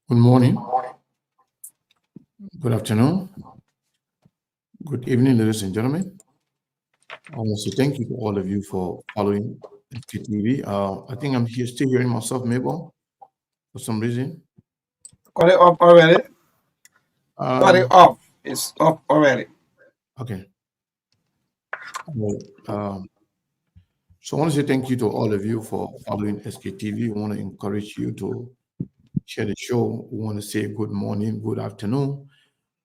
Good morning, good afternoon, good evening, ladies and gentlemen. I want to say thank you to all of you for following SKTV. I think I'm here still hearing myself, Mabel, for some reason. Got it up already? Got it Um, up. It's up already. okay. Well, so I want to say thank you to all of you for following SKTV. We want to encourage you to share the show. We want to say good morning, good afternoon,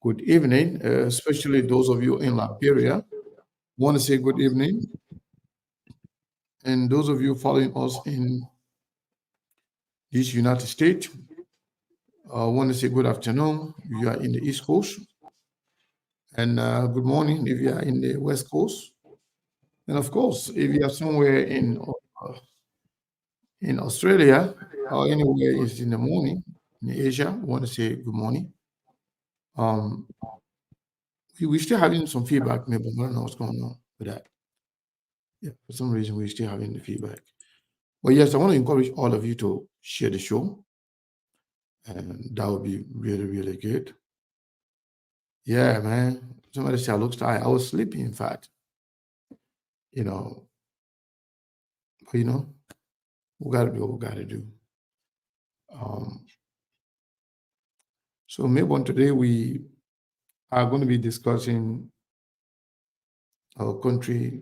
good evening, especially those of you in Liberia. We want to say good evening. And those of you following us in this United States, I want to say good afternoon if you are in the East Coast, and good morning if you are in the West Coast. And of course, if you are somewhere in Australia or anywhere it's in the morning in Asia, I want to say good morning. Um, we're still having some feedback, maybe I don't know what's going on with that. Yeah, for some reason we're still having the feedback. But yes, I want to encourage all of you to share the show, and that would be really, really good. Yeah, man. Somebody said I look tired. I was sleeping, in fact. You know, but we got to do what we got to do. Um, so maybe on today we are going to be discussing our country,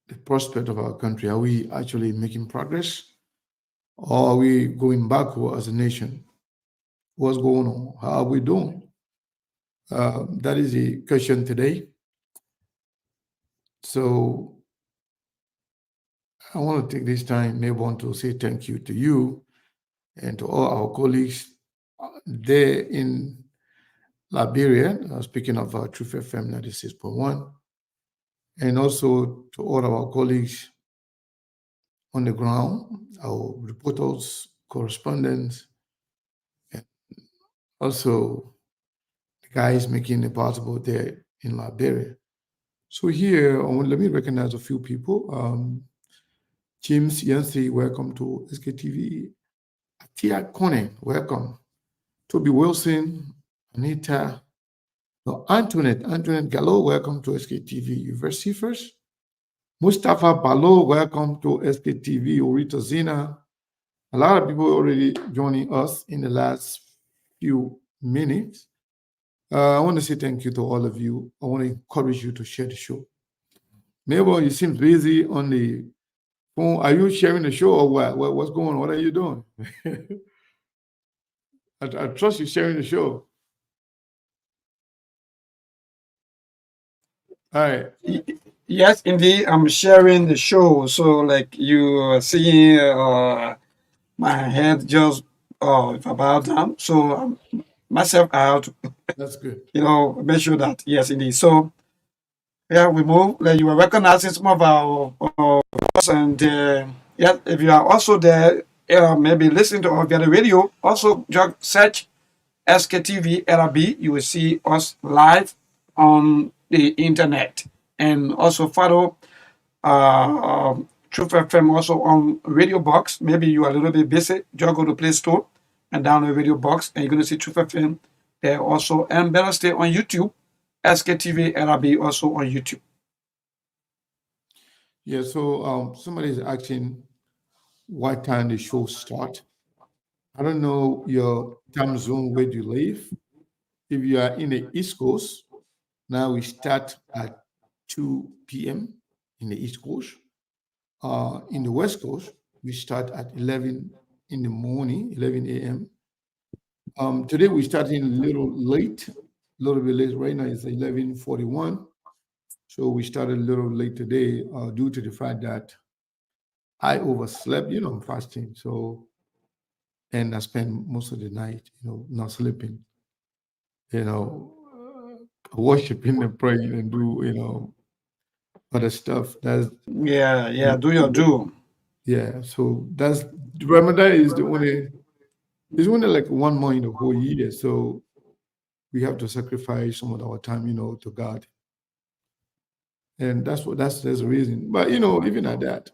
the prospect of our country. Are we actually making progress, or are we going backward as a nation? What's going on? How are we doing? That is the question today. So I want to take this time, maybe want to say thank you to you and to all our colleagues there in Liberia, speaking of Truth FM 96.1, and also to all of our colleagues on the ground, our reporters, correspondents, and also the guys making it possible there in Liberia. So here, let me recognize a few people. James Yancey, welcome to SKTV. Atia Kone, welcome. Toby Wilson, Anita, no, Antoinette Gallo, welcome to SKTV. University first. Mustafa Balo, welcome to SKTV. Orita Zina. A lot of people already joining us in the last few minutes. I want to say thank you to all of you. I want to encourage you to share the show. Mabel, you seem busy on the phone. Are you sharing the show or what? What's going on? What are you doing? I trust you sharing the show. All right. Yes, indeed. I'm sharing the show. So, like you are seeing, my head just about down. So, myself, I have to, That's good. make sure that, yes, indeed. So, yeah, we move. Like you are recognizing some of our and yeah, if you are also there, maybe listening to us via the radio, also just search SKTV LRB. You will see us live on the internet, and also follow Truth FM also on Radio Box. Maybe you are a little bit busy. Just go to Play Store and download Radio Box, and you're going to see Truth FM there also. And better stay on YouTube, SKTV LRB also on YouTube. Yeah, so somebody is asking what time the show start. I don't know your time zone where you live. If you are in the East Coast, now we start at 2 p.m. in the East Coast. In the West Coast, we start at 11 in the morning, 11 a.m. Today we starting a little late, a little bit late. Right now it's 11:41. So we started a little late today due to the fact that I overslept. I'm fasting. So, and I spent most of the night, not sleeping, you know, worshiping and praying and do, other stuff. Yeah, do your do. Yeah. So that's Ramadan is only like 1 month in the whole year. So we have to sacrifice some of our time, to God. And that's the reason. But even at that,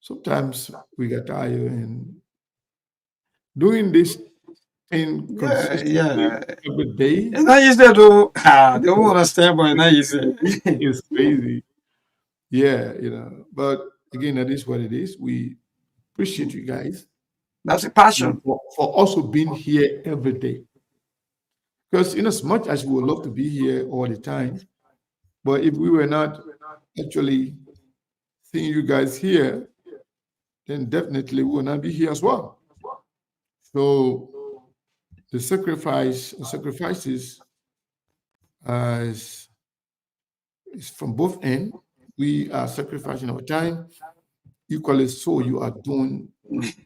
sometimes we get tired and doing this thing Yeah, consistently yeah. every day It's not easy to they won't understand, but it's not easy. is crazy. Yeah, But again, that is what it is. We appreciate you guys That's a passion. for also being here every day. Because in as much as we would love to be here all the time, but if we were not actually seeing you guys here, then definitely we will not be here as well. So the sacrifices is from both ends. We are sacrificing our time. Equally so, you are doing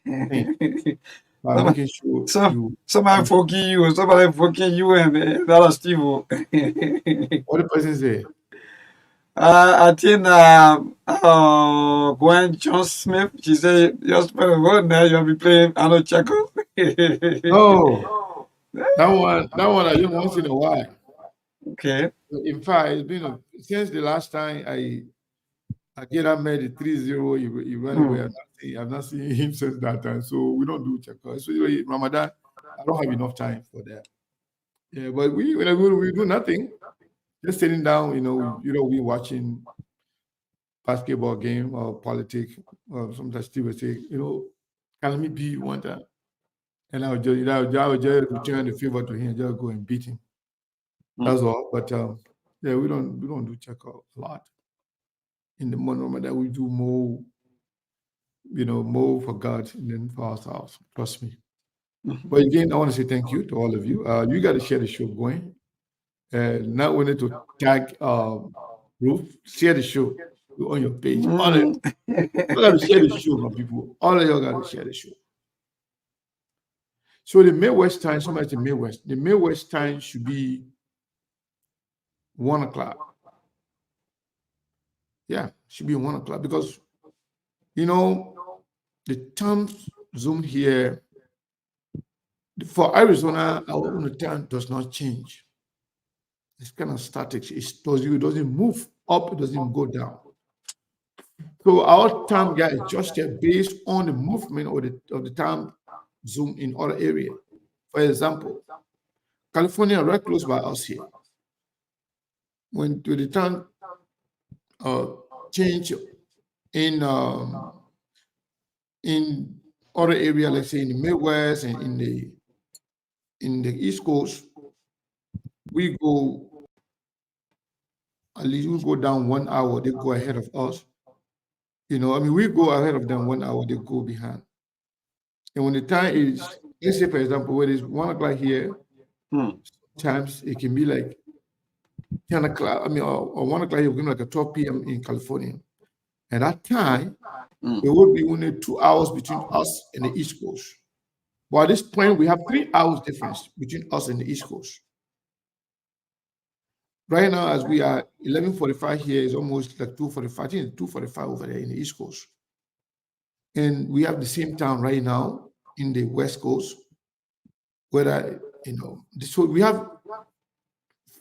things by Some, making sure some, you somebody you forgive you, somebody forgive you, and the other Steve. what the person say. I think Gwen John Smith, she said, just for the word now, you'll be playing Arnold Chekhov. Oh, that one I just once in a while. Okay. In fact, it's been since the last time I get up made it 3-0. He went away. I've not seen him since that time. So we don't do checkers. So Ramadan, I don't have enough time for that. Yeah, but whenever we do nothing, just sitting down, we watching basketball game or politics, or sometimes Steve would say, can let me be one time. And I would just return the favor to him, just go and beat him. That's all. But yeah, we don't do check out a lot. In the month that we do more for God and then for ourselves. Trust me. But again, I want to say thank you to all of you. You got to share the show going. Not only to tag Ruth, share the show on your page. All of you got to share the show, my people. All of you got to share the show. So the Midwest time, somebody said Midwest. The Midwest time should be 1 o'clock. Yeah, should be 1 o'clock because the time zone here for Arizona, our own time does not change. It's kind of static. It doesn't move up, it doesn't go down. So our time get adjusted based on the movement of the time zone in other area. For example, California right close by us here. When the time uh, change in other area, let's say in the Midwest and in the East Coast, we go at least we go down 1 hour. They go ahead of us. We go ahead of them 1 hour. They go behind. And when the time is, let's say for example, when it's 1 o'clock here, sometimes it can be like 10 o'clock. Or 1 o'clock here, it can be like a 12 p.m. in California. At that time, there will be only 2 hours between us and the East Coast. But at this point, we have 3 hours difference between us and the East Coast. Right now, as we are 11:45 here, is almost like 2:45. I think it's 2:45 over there in the East Coast. And we have the same time right now in the West Coast, whether, so we have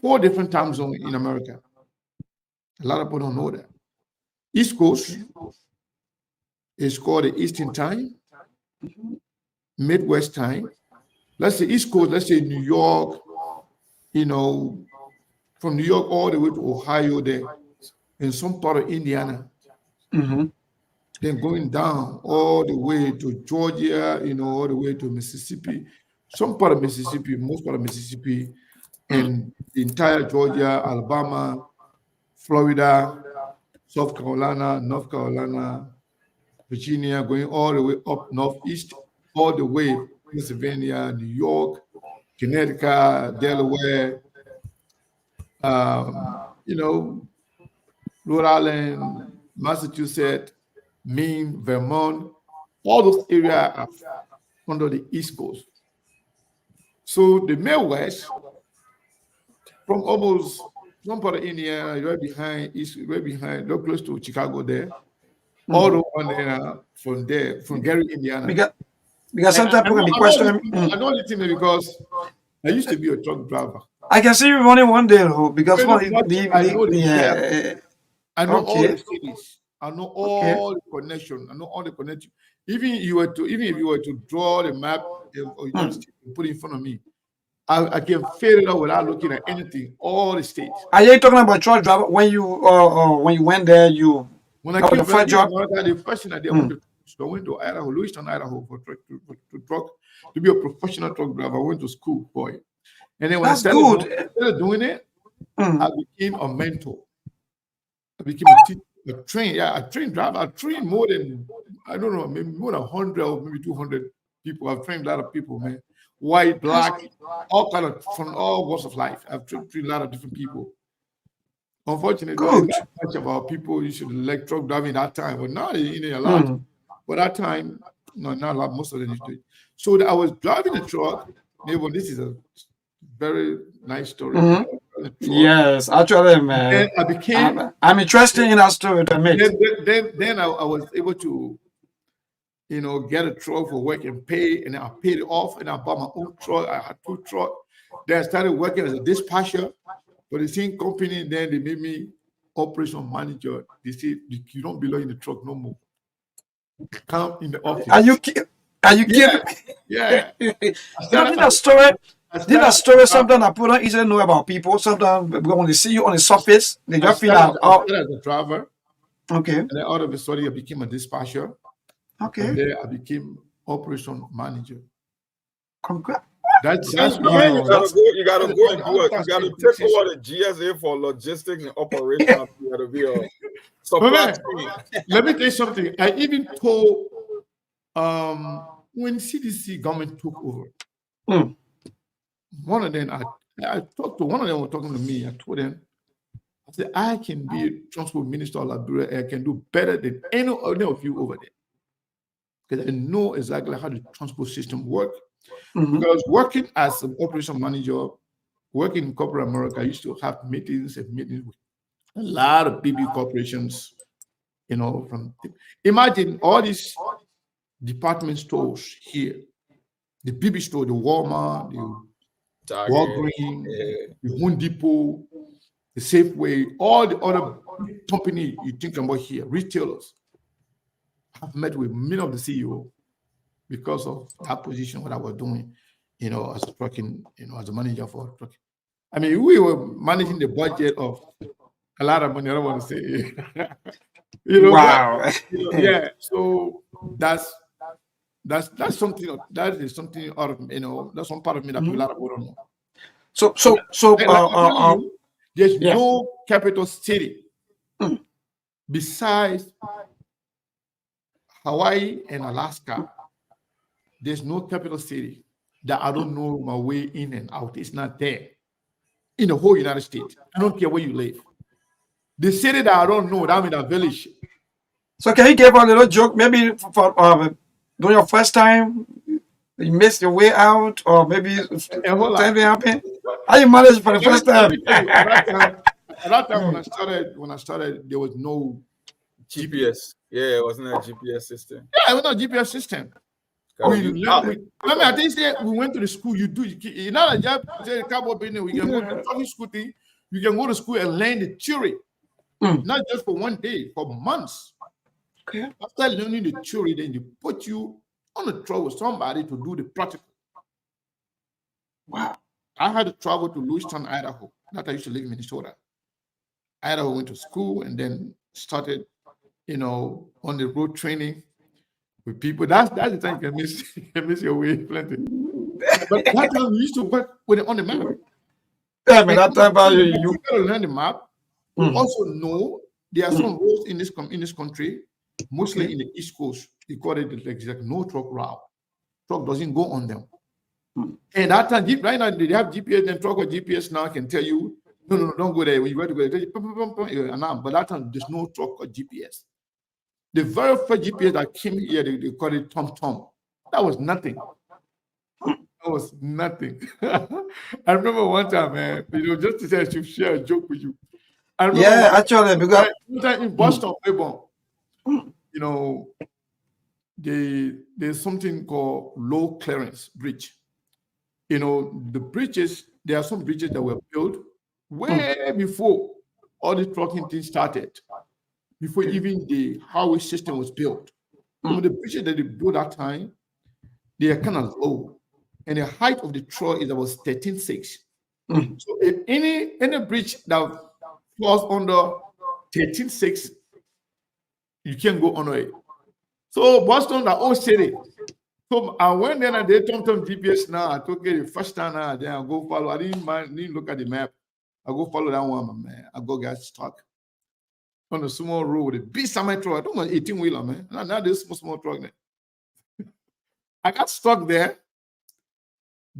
4 different time zones in America. A lot of people don't know that. East Coast is called the Eastern Time, Midwest Time. Let's say East Coast, let's say New York, from New York all the way to Ohio there, and some part of Indiana, then going down all the way to Georgia, all the way to Mississippi, some part of Mississippi, most part of Mississippi, and the entire Georgia, Alabama, Florida, South Carolina, North Carolina, Virginia, going all the way up northeast, all the way Pennsylvania, New York, Connecticut, Delaware, Rhode Island, Massachusetts, Maine, Vermont, all those areas are under the East Coast. So the Midwest, from almost some part of Indiana, right behind, right close to Chicago there, all the one there from Gary, Indiana. Because I sometimes people know, can be I know this questioning. thing, I know this thing because I used to be a truck driver. I can see you running one day, though, because Pretty much, I know the gap. I know all the okay, cities. I know okay. all the connection. I know all the connection. Even if you were to draw the map or United States and put it in front of me. I can figure it out without looking at anything. All the states. Are you talking about truck driver when you went there? When I That was came your back first to job. America, the first thing I did, I went to Idaho, Lewiston, Idaho, for truck to be a professional truck driver. I went to school for it, and then when I That's good. started doing it, Mm. I became a mentor. I became a teacher, a train. Yeah, a train driver. I trained more than I don't know, maybe more than 100 or maybe 200 people. I've trained a lot of people, man. White, black, all kind of from all walks of life. I've trained a lot of different people. Unfortunately, there's Good. not much about people you should like truck driving that time, but now they're a lot. Mm. But that time, no, not a lot. Most of them used to do it. So I was driving a truck. Neighbor, this is a very nice story, man. I was driving a truck. Yes, actually, man. Then I became. I'm interested in that story, the mate. Then I was able to, get a truck for work and pay, and I paid it off, and I bought my own truck. I had two trucks. Then I started working as a dispatcher for the same company. Then they made me operation manager. They said you don't belong in the truck no more. Come in the office. Are you kidding? Yeah. Did that story something that people don't easily know about people? Sometimes when they see you on the surface, they just feel like, I started as a driver, okay, and then all of a sudden I became a dispatcher. okay. And then I became operation manager. Congrats. That's You gotta go and work. You gotta take over the GSA for logistics and operations. You gotta be a supply chain. Let me tell you something. I even told when CDC government took over, one of them I talked to one of them was talking to me. I told them, I said, I can be a transport minister of Liberia. I can do better than any of you over there. Because I know exactly how the transport system works. Because working as an operation manager, working in corporate America, I used to have meetings with a lot of big corporations, imagine all these department stores here, the BB store, the Walmart, the Walgreens, the Home Depot, the Safeway, all the other company you think about here, retailers. I've met with many of the CEO because of that position, what I was doing, as a trucking, as a manager for trucking. I mean, we were managing the budget of a lot of money. I don't want to say, Wow. but, yeah. So that's something that is something out of that's one part of me that a lot of people don't know. There's no capital city besides Hawaii and Alaska. There's no capital city that I don't know my way in and out. It's not there in the whole United States. I don't care where you live. The city that I don't know, I'm in a village. So can you give a little joke, maybe for during your first time, you missed your way out, or maybe something happened? How you managed for the first time? At that time when I started, there was no GPS. Yeah, it wasn't a GPS system. Yeah, it was not a GPS system. I think we went to the school. You know, a job, cowboy business. We can go to the school thing. You can go to school and learn the theory, not just for one day, for months. Okay. After learning the theory, then you put you on a truck with somebody to do the practical. Wow. I had to travel to Lewiston, Idaho. That I used to live in Minnesota. Idaho went to school and then started, on the road training with people. That's the time you can miss your way plenty. But that time we used to work with it on the map. Yeah, but that time you gotta learn the map. You also know there are some roads in this country, mostly in the East Coast. They call it like no truck route. Truck doesn't go on them. And that time, right now they have GPS and truck or GPS now can tell you, no, don't go there. When you want to go there, but that time there's no truck or GPS. The very first GPS that came here, they called it Tom Tom. That was nothing. That was nothing. I remember one time, man, just to say I should share a joke with you. I remember actually, because one time in Boston, there's something called low clearance bridge. The bridges, there are some bridges that were built way before all the trucking thing started, before even the highway system was built. Some of the bridges that they built that time, they are kind of low. and the height of the truck is about 13.6. Mm. So if any bridge that falls under 13.6, you can't go under it. So Boston, the old city. So I went there and they told GPS now. I took it the first time now, then I go follow. I didn't look at the map. I go follow that one, man. I go get stuck on a small road with a big semi truck. I don't want 18-wheeler, man. Not this small truck. Man. I got stuck there.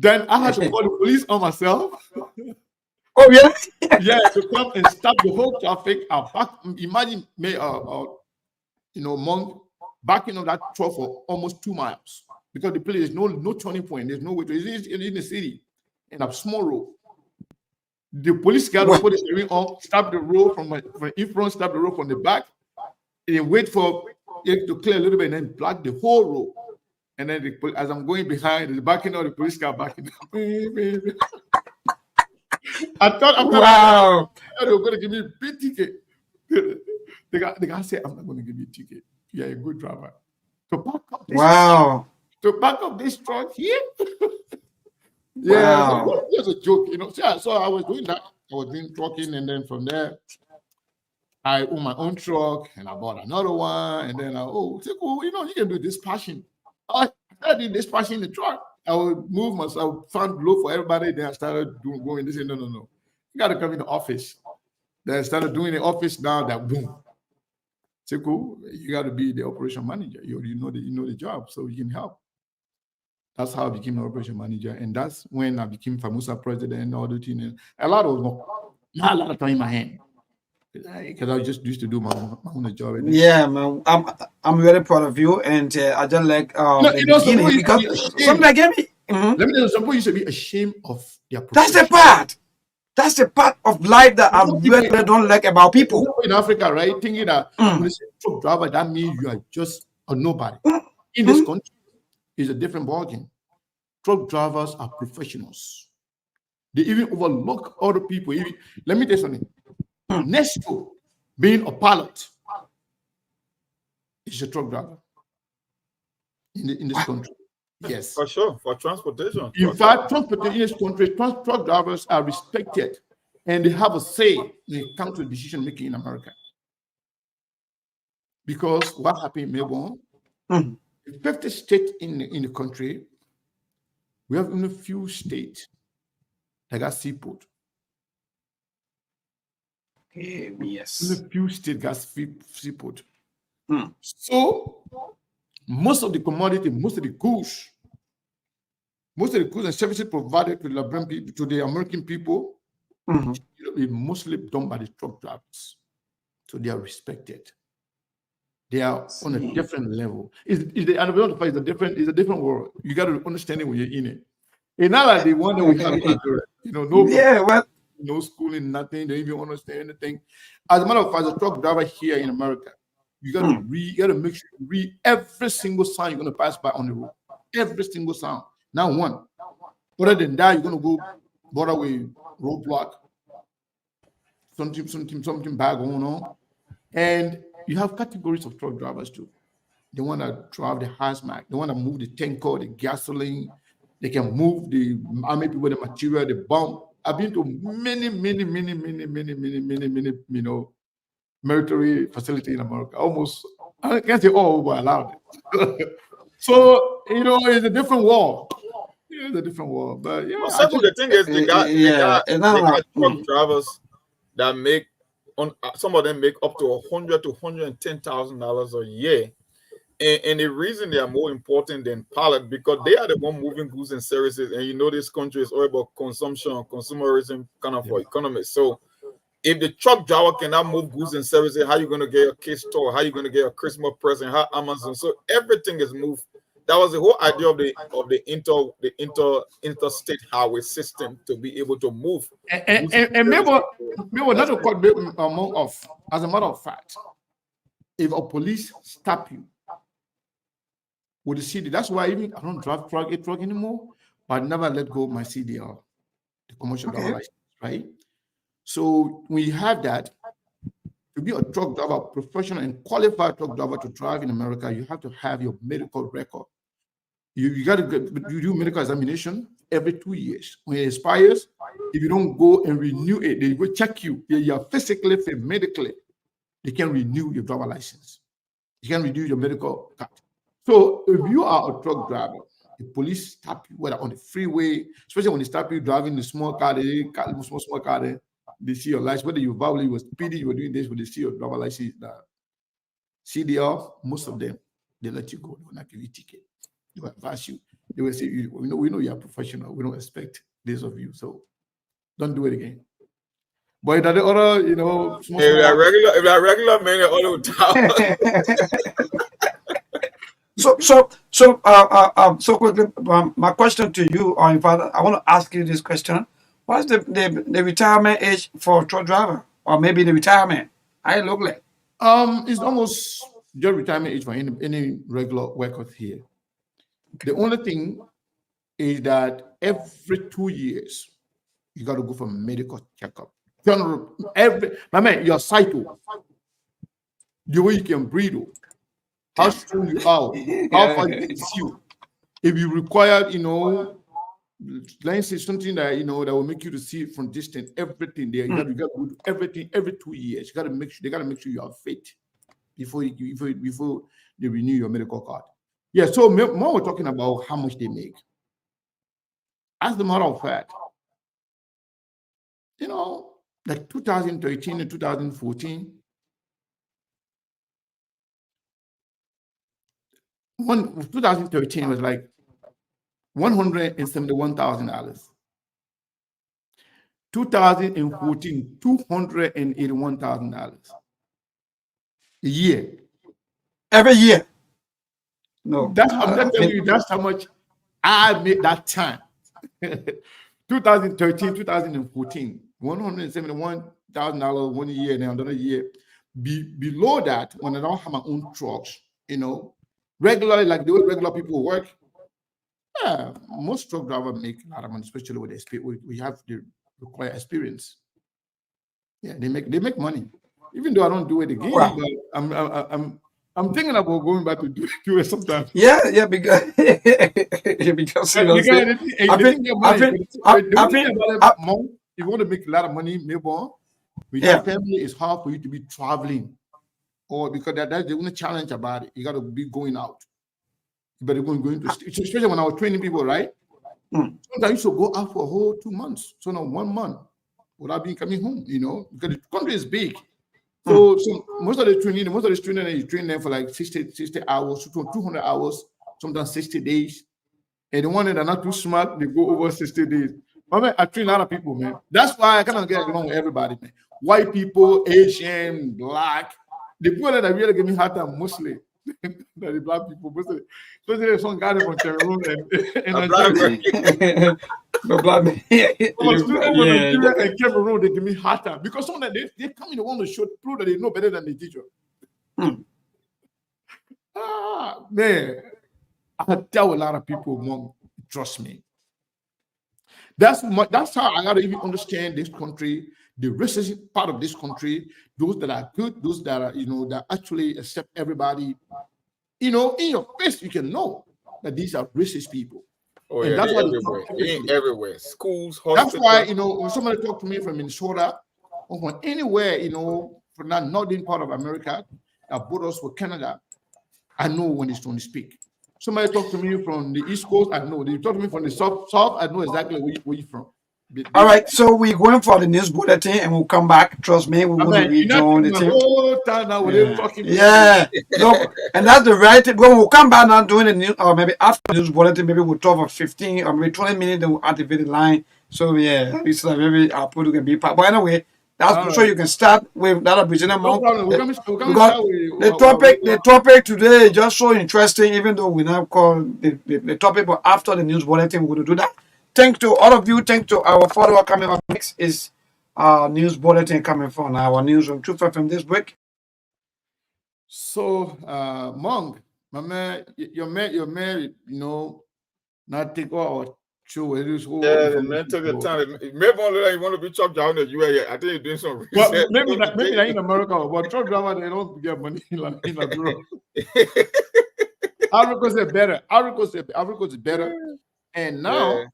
Then I had to call the police on myself. Oh yeah. Yeah, to come and stop the whole traffic. Imagine me, monk backing up that truck for almost 2 miles because the place is no turning point. There's no way to. It's in the city, in a small road. The police got to put the steering on, stop the road from in front, stop the road from the back, and then wait for it to clear a little bit, and then block the whole road. And then as I'm going behind, the backing up, the police car backing up. I thought Wow. they were going to give me a big ticket. The guy said, "I'm not going to give you a ticket. You're a good driver." To back up this truck here. Yeah, Wow. it was a joke, So I was doing that. I was doing trucking, and then from there, I own my own truck, and I bought another one, and then you can do dispatching. I started dispatching the truck. I would move myself, found load for everybody. Then I started going this. No. You got to come in the office. Then I started doing the office now. That boom. Say cool. You got to be the operation manager. You know the job, so you can help. That's how I became an operation manager, and that's when I became FAMUSA president and all the things. And not a lot of time in my hand because I just used to do my own job. Yeah, man. I'm very proud of you, and I just like the beginning because something get me. Let me tell you, some people used to be ashamed of their That's profession. the part. That's the part of life that I really don't like about people. In Africa, right? Thinking that when you say truck driver, that means you are just a nobody. In this country, it's a different ballgame. Truck drivers are professionals. They even overlook other people. Let me tell you something. Next to being a pilot is a truck driver in this country. Yes. For sure. For transportation. In fact, transportation in this country, truck drivers are respected and they have a say when it comes to decision making in America. Because what happened in Melbourne, 50 states in the country, we have only a few states that got seaport. Yes. Only a few states got seaport. So most of the commodity, most of the goods and services provided to the American people, is mostly done by the truck drivers. So they are respected. They are on a different level. It's a different world. You got to understand it when you're in it. It's not like the one that we have, no schooling, nothing. They don't even understand anything. As a matter of fact, as a truck driver here in America, you got to read. You got to make sure you read every single sign you're going to pass by on the road. Every single sign, not one. Other than that, you're going to go border with roadblock. Something bad going on, and you have categories of truck drivers too. The one that drive the hazmat, the one that move the tanker, the gasoline. They can move the army people, the material, the bomb. I've been to many, military facility in America. Almost, I can't say all, but allowed it. So, it's a different world. It's a different world. But yeah. The thing is, they got truck drivers that make, some of them make up to $100,000 to $110,000 a year. And the reason they are more important than pilot, because they are the one moving goods and services. And this country is all about consumption, consumerism kind of for economy. So if the truck driver cannot move goods and services, how are you going to get a case store? How are you going to get a Christmas present? How Amazon? So everything is moved. That was the whole idea of the interstate highway system, to be able to move. And maybe not to cut among of. As a matter of fact, if a police stop you with the CD, that's why even I don't drive a truck anymore, but I never let go of my CDL, the commercial driver license, right? So when you have that, to be a truck driver, professional and qualified truck driver to drive in America, you have to have your medical record. You got to you do medical examination every 2 years. When it expires, if you don't go and renew it, they will check you. You are physically fit, medically. They can renew your driver license. You can renew your medical card. So if you are a truck driver, the police stop you, whether on the freeway, especially when they stop you driving the small car, small car, they see your license. Whether you probably were speeding, you were doing this, when they see your driver license, CDL, most of them, they let you go. They will not give you a ticket. They will advise you. They will say, we know you are professional. We don't expect this of you. So don't do it again. But the other, if they're regular men, all the time. So quickly, my question to you, or in fact, I want to ask you this question: what's the retirement age for a truck driver, or maybe the retirement? I look like. It's almost just retirement age for any regular worker here. The only thing is that every 2 years you got to go for a medical checkup. My man, your cycle, the way you can breathe, how strong you are, how far you can see. If you require, lens is something that that will make you to see it from distance. Everything there, you got to do everything every 2 years. You got to make sure you are fit before they renew your medical card. Yeah. So more we're talking about how much they make. As a matter of fact, like 2013 and 2014, 2013 was like $171,000. 2014, $281,000 a year. Every year. No. I'm telling you, that's how much I made that time. 2013, 2014, $171,000 1 year, and another year. Below that, when I don't have my own trucks, regularly, like the way regular people work, most truck drivers make a lot of money, especially with experience. We have the required experience. Yeah, they make money. Even though I don't do it again, but I'm thinking about going back to do it sometime. Yeah, because if you want to make a lot of money, maybe with your family, it's hard for you to be traveling, or because that's the only challenge about it. You got to be going out. You better going to, especially when I was training people, right? Sometimes I used to go out for a whole 2 months. So now 1 month without being coming home, because the country is big. So most of the training, you train them for like 60 hours, 200 hours, sometimes 60 days. And the one that are not too smart, they go over 60 days. Man, I train a lot of people, man. That's why I cannot get along with everybody, man. White people, Asian, black. The people that really give me hard time mostly. The black people, mostly. So there's some guy from Cameroon and and Cameroon, they give me hard time because some of them they come in, they want to prove that they know better than the teacher. Man, I tell a lot of people, trust me. That's how I gotta even understand this country, the racist part of this country, those that are good, those that are, that actually accept everybody. In your face, you can know that these are racist people. Oh, and that's why everywhere. Schools, hospitals. That's why, when somebody talk to me from Minnesota or from anywhere, from that northern part of America that borders with Canada, I know when he's trying to speak. Somebody talk to me from the East Coast, I know. They talk to me from the South, I know exactly where you're from. All right, so we're going for the news bulletin and we'll come back. Trust me, we will rejoin the team. No, and that's the right thing. When we'll come back now doing the news, or maybe after the news bulletin, maybe we'll talk for 15 or maybe 20 minutes, then we'll activate the line. So it's like maybe our product can be part. But anyway, that's so you can start with that original month. The topic today is just so interesting, even though we now call the topic, but after the news bulletin, we're going to do that. Thank to all of you. Thank to our follower coming up next is our news bulletin coming from our newsroom 2 from this week. So, Monk, my man, you're married, not take all show it is. Yeah, the man took the time. Maybe only you want to be truck driver in the UAE. I think you're doing some research. Well, maybe not in America, but truck driver they don't get money in Liberia. Ivory Coast is better. Ivory Coast is better. And now,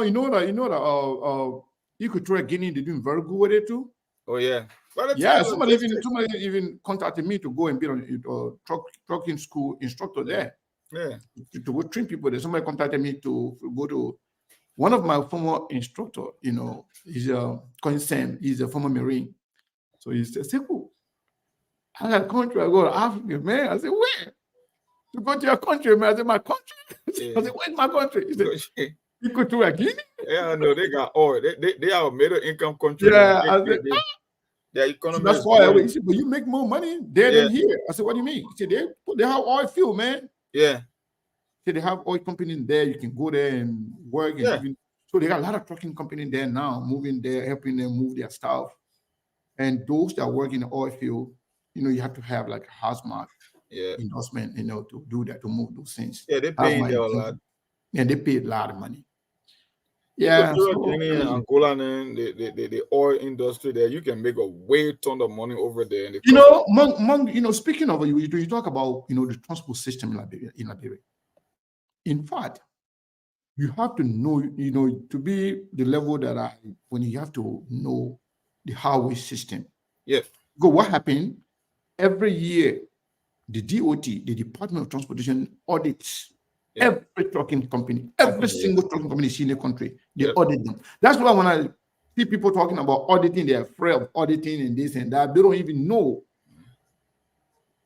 you know that Equatorial Guinea, they're doing very good with it too. Oh yeah. Yeah, somebody even contacted me to go and be on trucking school instructor there. Yeah. To go train people there. Somebody contacted me to go to one of my former instructor, he's Sam, he's a former Marine. So he said, cool. I got a country, I go to Africa, man. I said, where? To go to your country, man. I said, my country? I said, where's my country? He said, you go to Guinea? Yeah, no, they got oil. They are a middle income country. Yeah, I said, their economy that's is why growing. he said, but you make more money there than here. I said, what do you mean? He said, they have oil field, man. Yeah. He said, they have oil company in there. You can go there and work. And so they got a lot of trucking company there now, moving there, helping them move their stuff. And those that work in the oil field, you have to have like a hazmat endorsement, to do that, to move those things. Yeah, they pay there a lot. Yeah, they pay a lot of money. Yeah, Guinea and Angola, and the oil industry there, you can make a ton of money over there. Speaking of you talk about the transport system in Liberia. In fact, you have to know, to be the level that when you have to know the highway system. Yeah. Because what happened every year, the DOT, the Department of Transportation, audits every trucking company, every single trucking company in the country. They audit them. That's why when I see people talking about auditing, they're afraid of auditing and this and that. They don't even know.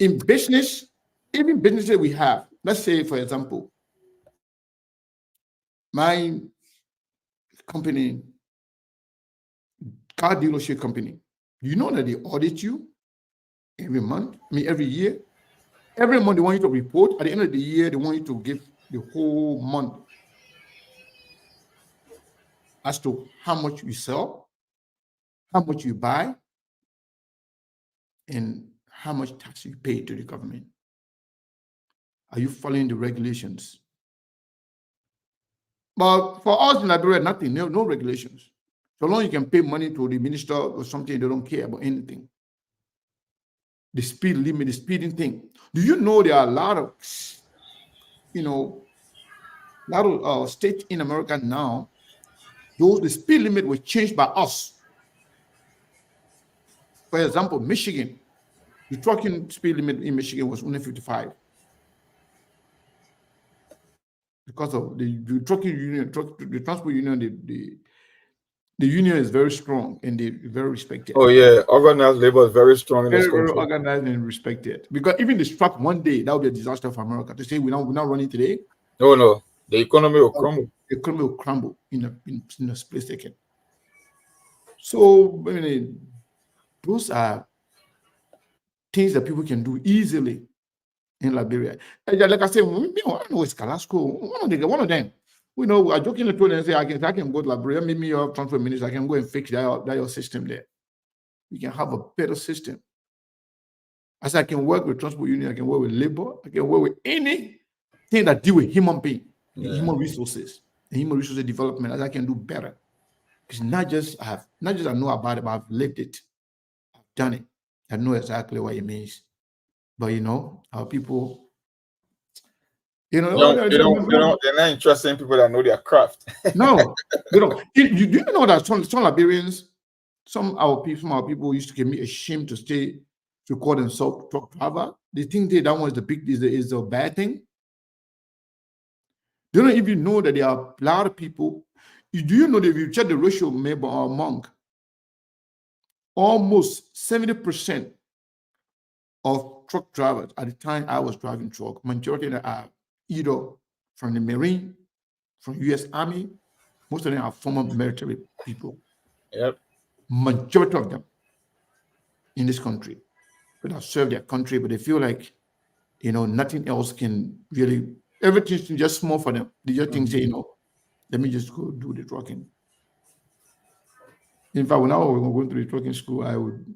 In business, even businesses we have, let's say, for example, my company, car dealership company, you know that they audit you every month, every year. Every month they want you to report. At the end of the year, they want you to give the whole month as to how much you sell, how much you buy, and how much tax you pay to the government. Are you following the regulations? But for us in Liberia, nothing, no regulations. So long you can pay money to the minister or something, they don't care about anything. The speed limit, the speeding thing. Do you know there are a lot of, states in America now, the speed limit was changed by us. For example, Michigan, the trucking speed limit in Michigan was only 55. Because of the trucking union, the transport union, the union is very strong and they're very respected. Oh yeah, organized labor is very strong in this country. Very organized and respected. Because even the struck one day, that would be a disaster for America. To say we're not running today. No, the economy will crumble. The economy will crumble in a split second. So those are things that people can do easily in Liberia. Like I said, I know it's Calasco, one of them. I jokingly told them and say, I can go to Liberia, maybe your transport minister, I can go and fix that your system there. We can have a better system. As I can work with transport union, I can work with labor, I can work with anything that deal with human being, human resources, and human resources development, as I can do better. It's not just I know about it, but I've lived it. I've done it. I know exactly what it means. But our people, they're not interested in people that know their craft. No, they don't. You do know that some Liberians, some of our people used to get me ashamed to call themselves truck driver. They think that one is the bad thing. They don't even know that there are a lot of people. Do you know that if you check the ratio among almost 70% of truck drivers at the time I was driving truck, majority of them are either from the Marine, from U.S. Army, most of them are former military people. Yep. Majority of them in this country that have served their country, but they feel like, nothing else can really, everything's just small for them. They just think, let me just go do the trucking. In fact, when I was going to the trucking school,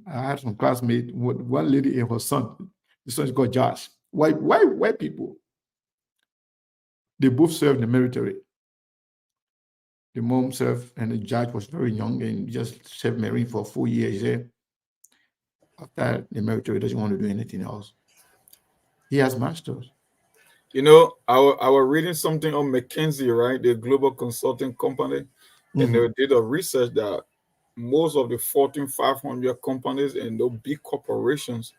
I had some classmates, one lady and her son. The son is called Josh. White people. They both served in the military. The mom served, and the judge was very young and just served Marine for 4 years there. After the military, doesn't want to do anything else. He has masters. You know, I was reading something on McKinsey, right? The global consulting company, and they did a research that most of the Fortune 500 companies and those big corporations,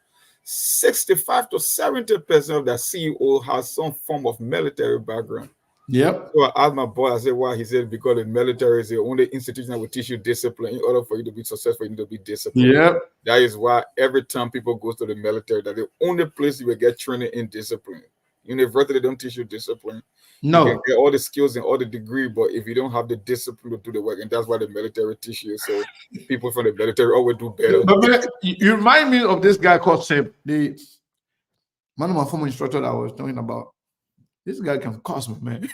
65 to 70% of their CEO has some form of military background. Yep. So I asked my boy, I said, why? He said, because the military is the only institution that will teach you discipline. In order for you to be successful, you need to be disciplined. Yep. That is why every time people go to the military, that the only place you will get training in discipline. University, they don't teach you discipline. You can No. get all the skills and all the degree, but if you don't have the discipline to do the work, and that's why the military teach you. So people from the military always do better. But man, you remind me of this guy called Seb, the one of my former instructors I was talking about. This guy can cost me, man.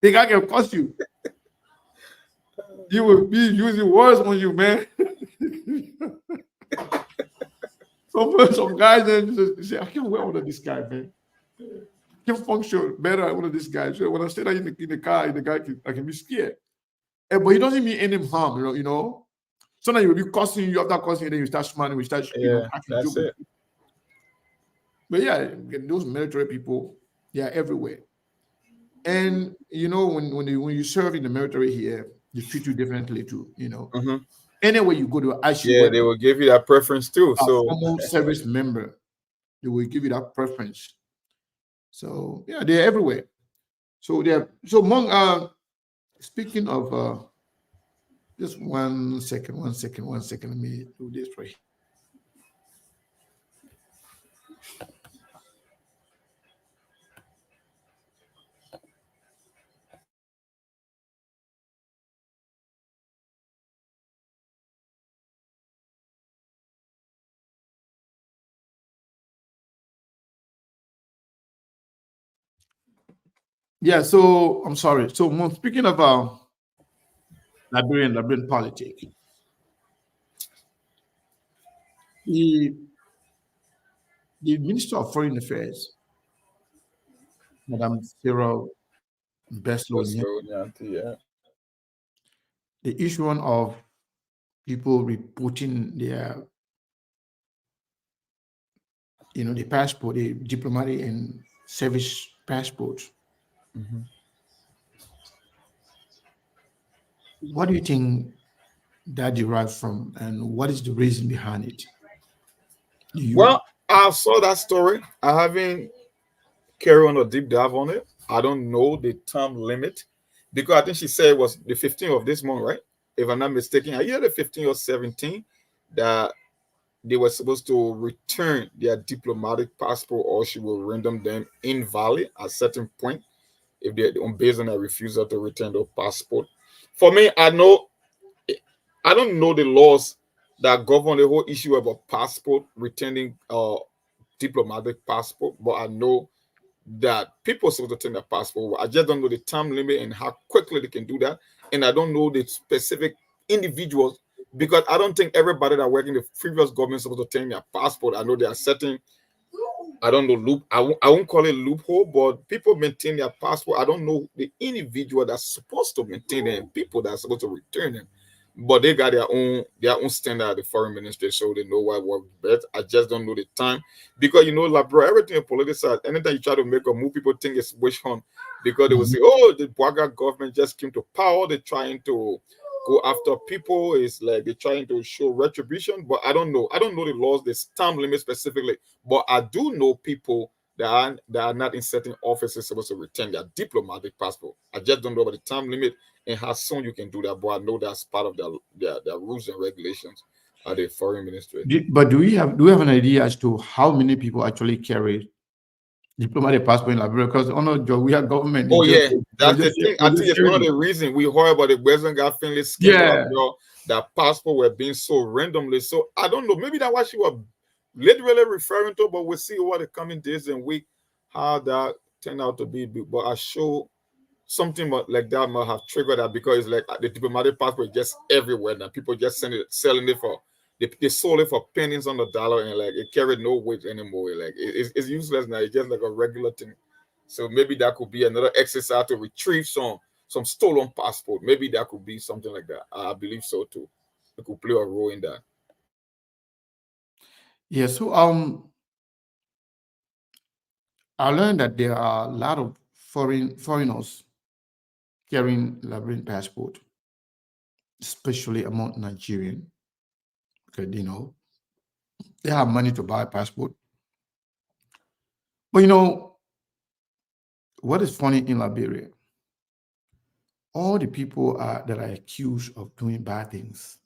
The guy can cost you. He will be using words on you, man. Some guys then say, I can't wear under this guy, man. I can function better under this guy. So when I stay in the car, I can be scared. But he doesn't mean any harm, you know. Sometimes you will be cussing you after cussing, then you start smiling, you start, cracking jokes. But yeah, those military people, they are everywhere. And you know, when you serve in the military here, they treat you differently too. You know, anywhere you go, they will ask you. Yeah, they will give you that preference too. So formal service member, they will give you that preference. So yeah, they're everywhere. So among speaking of just 1 second, 1 second, 1 second. Let me do this right. Yeah, so I'm sorry. So speaking of Liberian politics, the Minister of Foreign Affairs, Madam Sarah Beslow, yeah. the issue of people reporting their, the passport, the diplomatic and service passports. What do you think that derives from, and what is the reason behind it? Well, I saw that story. I haven't carried on a deep dive on it. I don't know the term limit because I think she said it was the 15th of this month, right? If I'm not mistaken, either the 15th or 17th that they were supposed to return their diplomatic passport, or she will render them invalid at a certain point if they're based on a refusal to return the passport. For me, I don't know the laws that govern the whole issue about passport returning diplomatic passport, but I know that people are supposed to turn their passport. I just don't know the time limit and how quickly they can do that. And I don't know the specific individuals because I don't think everybody that work in the previous government is supposed to turn their passport. I know there are certain, I don't know, I won't call it loophole, but people maintain their passport. I don't know the individual that's supposed to maintain them, people that are supposed to return them. But they got their own standard at the foreign ministry, so they know what works best. I just don't know the time because like bro, everything is politicized. Anytime you try to make a move, people think it's wish hunt because they will say, "Oh, the Boaga government just came to power. They're trying to go after people. It's like they're trying to show retribution." But I don't know. I don't know the laws, the time limit specifically. But I do know people that are not in certain offices supposed to return their diplomatic passport. I just don't know about the time limit and how soon you can do that. But I know that's part of their rules and regulations at the foreign ministry. But do we have an idea as to how many people actually carry diplomatic passport in Liberia? Because on our job, we have government. Oh yeah, that's the thing. I think it's one of the reasons we heard about the Western guy Finley scandal. Yeah. That passport were being so randomly. So I don't know. Maybe that's what she was literally referring to. But we'll see what the coming days and week how that turned out to be. But I show something like that might have triggered that because it's like the diplomatic passport is just everywhere now. People just selling it for they sold it for pennies on the dollar and like it carried no weight anymore. Like it's useless now. It's just like a regular thing. So maybe that could be another exercise to retrieve some stolen passport. Maybe that could be something like that. I believe so too. It could play a role in that. Yeah. So I learned that there are a lot of foreigners carrying Liberian passport, especially among Nigerian, because they have money to buy a passport. But what is funny in Liberia? All the people that are accused of doing bad things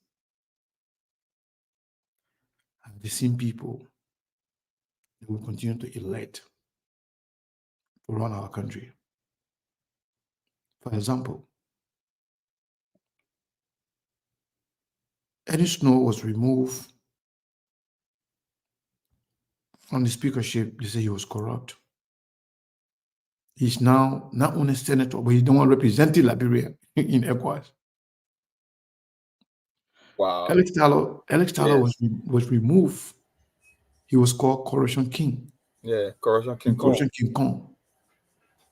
are the same people that will continue to elect to run our country. For example, Eddie Snow was removed from the speakership. They say he was corrupt. He's now not only senator, but he's the one representing Liberia in ECOWAS. Wow. Alex Tyler was removed. He was called Corruption King. Yeah, Corruption King Kong. Corruption King Kong.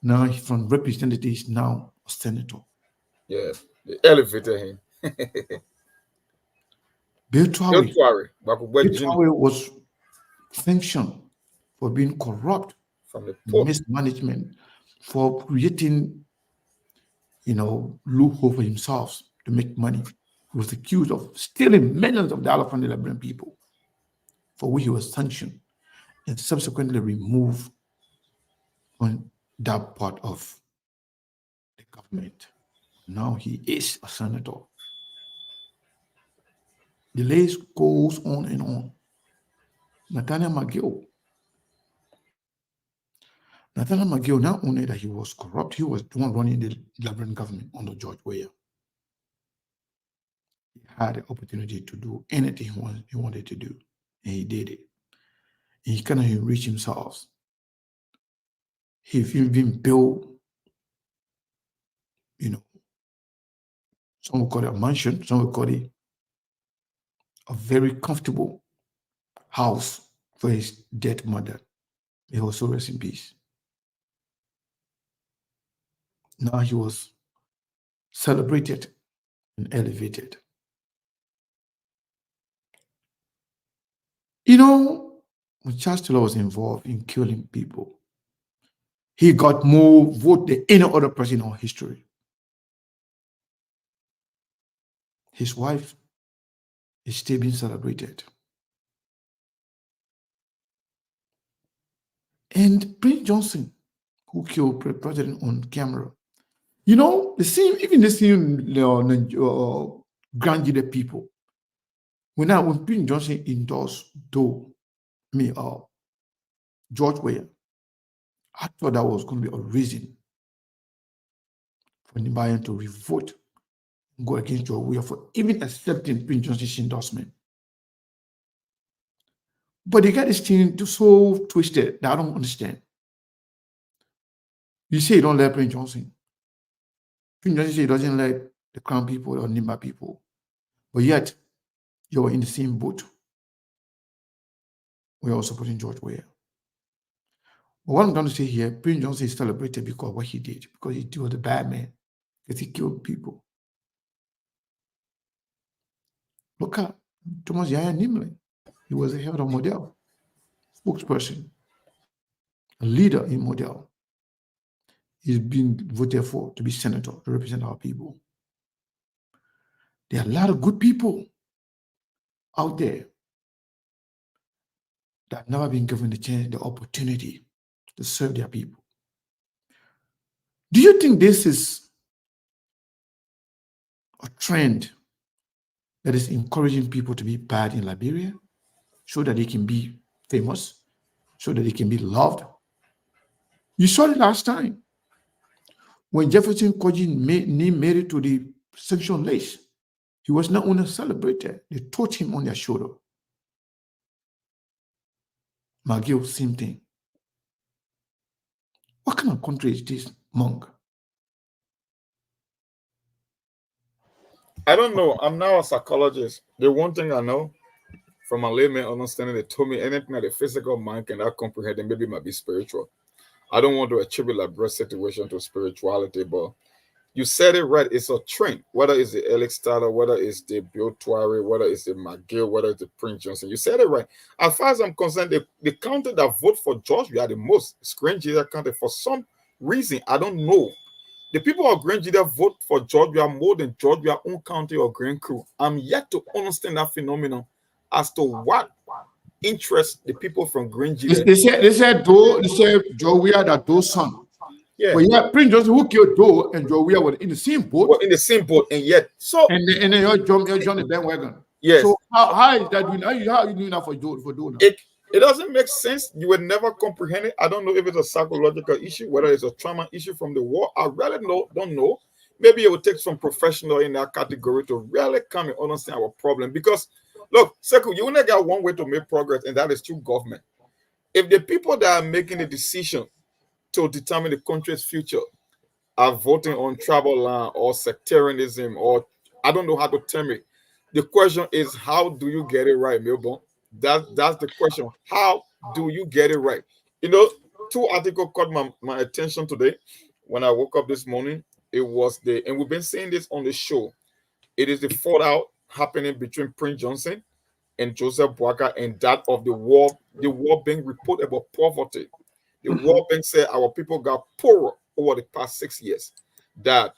Now he's from representative, he's now a senator. Yeah, they elevated him. Bill Twari was sanctioned for being corrupt, from the mismanagement, for creating, loophole for himself to make money. He was accused of stealing millions of dollars from the Liberian people, for which he was sanctioned and subsequently removed from that part of the government. Now he is a senator. The list goes on and on. Nathaniel McGill, not only that he was corrupt, he was the one running the Liberian government under George Weah. He had the opportunity to do anything he wanted to do, and he did it. And he cannot enrich himself. He even built, some would call it a mansion, some would call it a very comfortable house for his dead mother. May her soul rest in peace. Now he was celebrated and elevated. When Charles Taylor was involved in killing people, he got more votes than any other person in our history. His wife is still being celebrated. And Prince Johnson, who killed President on camera, the same Grand Jude people. When Prince Johnson endorsed George Weah, I thought that was going to be a reason for Nigerian to revolt, go against George Weah for even accepting Prince Johnson's endorsement. But they got this thing so twisted that I don't understand. You say you don't like Prince Johnson. Prince Johnson say he doesn't like the Crown people or Nimba people. But yet, you're in the same boat. We're all supporting George Weah. But what I'm trying to say here, Prince Johnson is celebrated because of what he did, because he was a bad man, because he killed people. Look at Thomas Yaya Nimlin. He was a head of Model, spokesperson, a leader in Model. He's been voted for to be senator, to represent our people. There are a lot of good people out there that have never been given the chance, the opportunity to serve their people. Do you think this is a trend that is encouraging people to be bad in Liberia so that they can be famous, so that they can be loved? You saw it last time when Jefferson Kojin made it to the sanction list. He was not only celebrated, they touched him on their shoulder. McGill, same thing. What kind of country is this, Monk? I don't know. I'm now a psychologist. The one thing I know from a layman understanding, they told me anything that the physical mind cannot comprehend, maybe it might be spiritual. I don't want to attribute like birth situation to spirituality, but You said it right. It's a trend. Whether it's the Alex Tyler, whether it's the Bill Tuare, whether it's the McGill, whether it's the Prince Johnson. You said it right. As far as I'm concerned, the county that vote for George, we are the most Grenada county for some reason. I don't know. The people of Grenada vote for Georgia more than Georgia own county or Grand Crew. I'm yet to understand that phenomenon as to what interests the people from Grenada. They said Joe, we are that Doe's son. Yeah. But yeah, Prince Johnson who killed Doe and Joe we were in the same boat. Well, in the same boat, and yet and then you're John the bandwagon. Yes. So how is that doing? How are you doing that for Doe now? It doesn't make sense. You would never comprehend it. I don't know if it's a psychological issue, whether it's a trauma issue from the war. I really don't know. Maybe it would take some professional in that category to really come and understand our problem. Because, look, Sekou, you only got one way to make progress, and that is through government. If the people that are making the decision to determine the country's future are voting on tribal line or sectarianism, or I don't know how to term it, the question is, how do you get it right, Milburn? That's the question. How do you get it right? You know, two articles caught my attention today when I woke up this morning. It was and we've been saying this on the show. It is the fallout happening between Prince Johnson and Joseph Boakai, and that of the World Bank report about poverty. The World Bank said our people got poorer over the past 6 years. That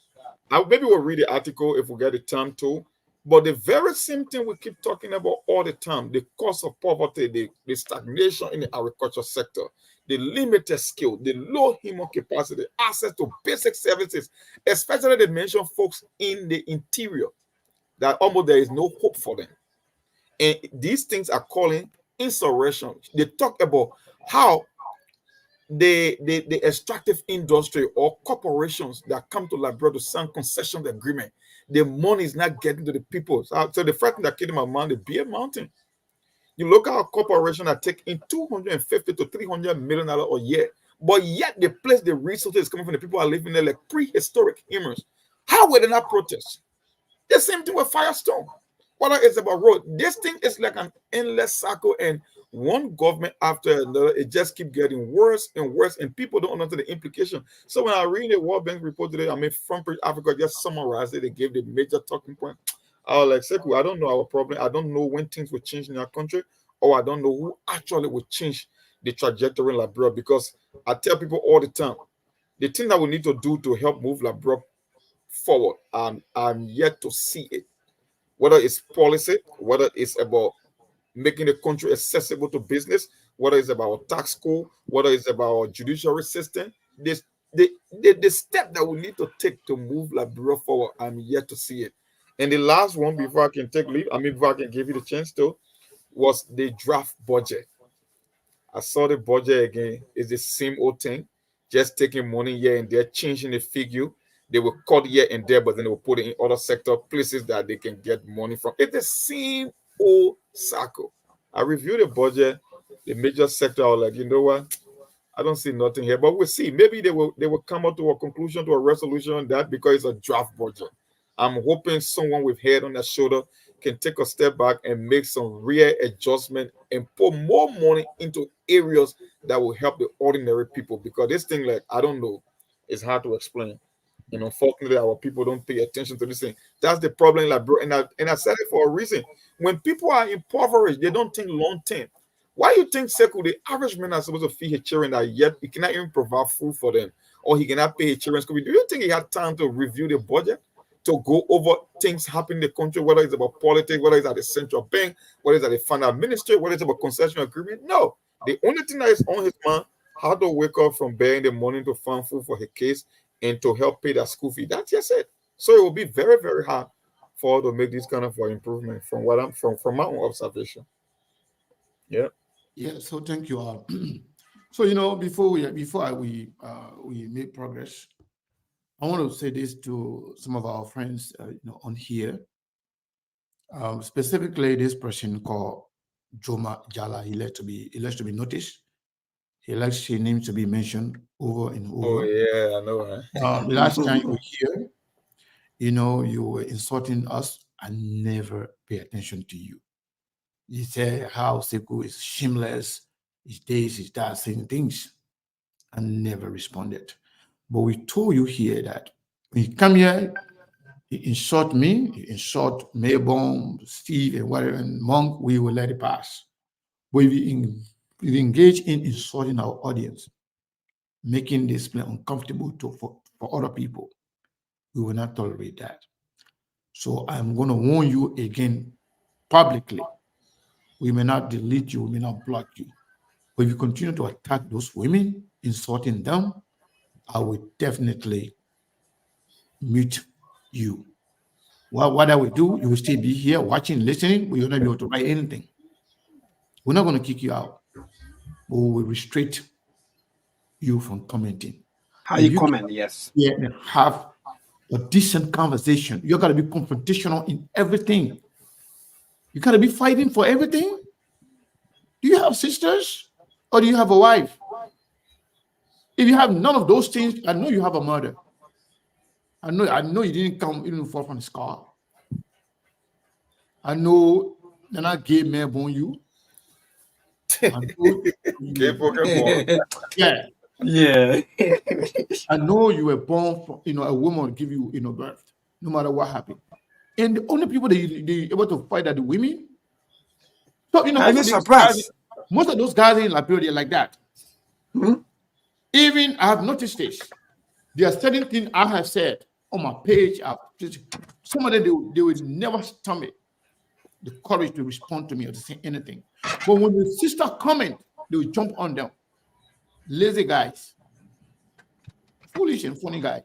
maybe we'll read the article if we get the time to. But the very same thing we keep talking about all the time, the cost of poverty, the stagnation in the agriculture sector, the limited skill, the low human capacity, access to basic services, especially they mention folks in the interior, that almost there is no hope for them. And these things are calling insurrection. They talk about how the extractive industry or corporations that come to Liberia to sign concession agreement, the money is not getting to the people. So the first thing that came to my mind, the Beer Mountain. You look at a corporation that take in $250 to $300 million a year, but yet they place the resources coming from the people who are living there like prehistoric humans. How will they not protest? The same thing with Firestone. Whether it's about road, this thing is like an endless cycle, and one government after another, it just keeps getting worse and worse, and people don't understand the implication. So when I read the World Bank report today, I mean, Front Page Africa just summarized it. They gave the major talking point. I was like, Sekou, I don't know our problem. I don't know when things will change in our country, or I don't know who actually will change the trajectory in Liberia, because I tell people all the time, the thing that we need to do to help move Liberia forward, I'm yet to see it. Whether it's policy, whether it's about making the country accessible to business, whether it's about tax code, whether it's about judiciary system, the step that we need to take to move Liberia forward, I'm yet to see it. And the last one, before I can take leave, before I can give you the chance to, was the draft budget. I saw the budget again. It's the same old thing, just taking money here and there, changing the figure. They will cut here and there, but then they will put it in other sector places that they can get money from. It's the same old cycle. I reviewed the budget, the major sector. I was like, you know what? I don't see nothing here, but we'll see. Maybe they will come up to a conclusion, to a resolution on that, because it's a draft budget. I'm hoping someone with head on their shoulder can take a step back and make some real adjustment and put more money into areas that will help the ordinary people. Because this thing, like, I don't know, it's hard to explain. And unfortunately, our people don't pay attention to this thing. That's the problem, like, bro. And I said it for a reason. When people are impoverished, they don't think long term. Why you think, Sekou, the average man is supposed to feed his children that yet he cannot even provide food for them, or he cannot pay his children's school? Do you think he had time to review the budget, to go over things happening in the country, whether it's about politics, whether it's at the central bank, whether it's at the finance ministry, whether it's about concession agreement? No. The only thing that is on his mind, how to wake up from bed in the morning to find food for his kids and to help pay their school fee. That's just it. So it will be very, very hard for to make this kind of improvement from what I'm from my own observation. Yeah. Yeah. So thank you. So before we make progress, I want to say this to some of our friends, on here. Specifically, this person called Jala. He likes to be noticed. He likes his name to be mentioned over and over. Oh yeah, I know. Huh? The last time you were here, you were insulting us and never pay attention to you. You say how Sekou is shameless, his days, his that, saying things, and never responded. But we told you here that When you come here, you insult me, you insult Mayborn, Steve, and whatever, and Monk, we will let it pass. But if you engage in insulting our audience, making this play uncomfortable for other people, we will not tolerate that. So I'm going to warn you again publicly. We may not delete you, we may not block you. But if you continue to attack those women, insulting them, I will definitely mute you. What I will do, you will still be here watching, listening, but you'll not be able to write anything. We're not going to kick you out, but we will restrict you from commenting. How If you you comment? Yes. have a decent conversation, you got to be confrontational in everything. You got to be fighting for everything. Do you have sisters or do you have a wife? If you have none of those things, I know you have a mother. I know you didn't come even fall from the sky. I know they're not gay men born you. I know Gay Pokemon. yeah. Yeah. I know you were born from, a woman give you, birth, no matter what happened. And the only people that you able to fight are the women. So, I'm surprised. most of those guys in Liberia like that. Hmm? Even I have noticed this. There are certain things I have said on my page. Some of them, they will never stomach the courage to respond to me or to say anything. But when the sister comment, they will jump on them. Lazy guys. Foolish and funny guys.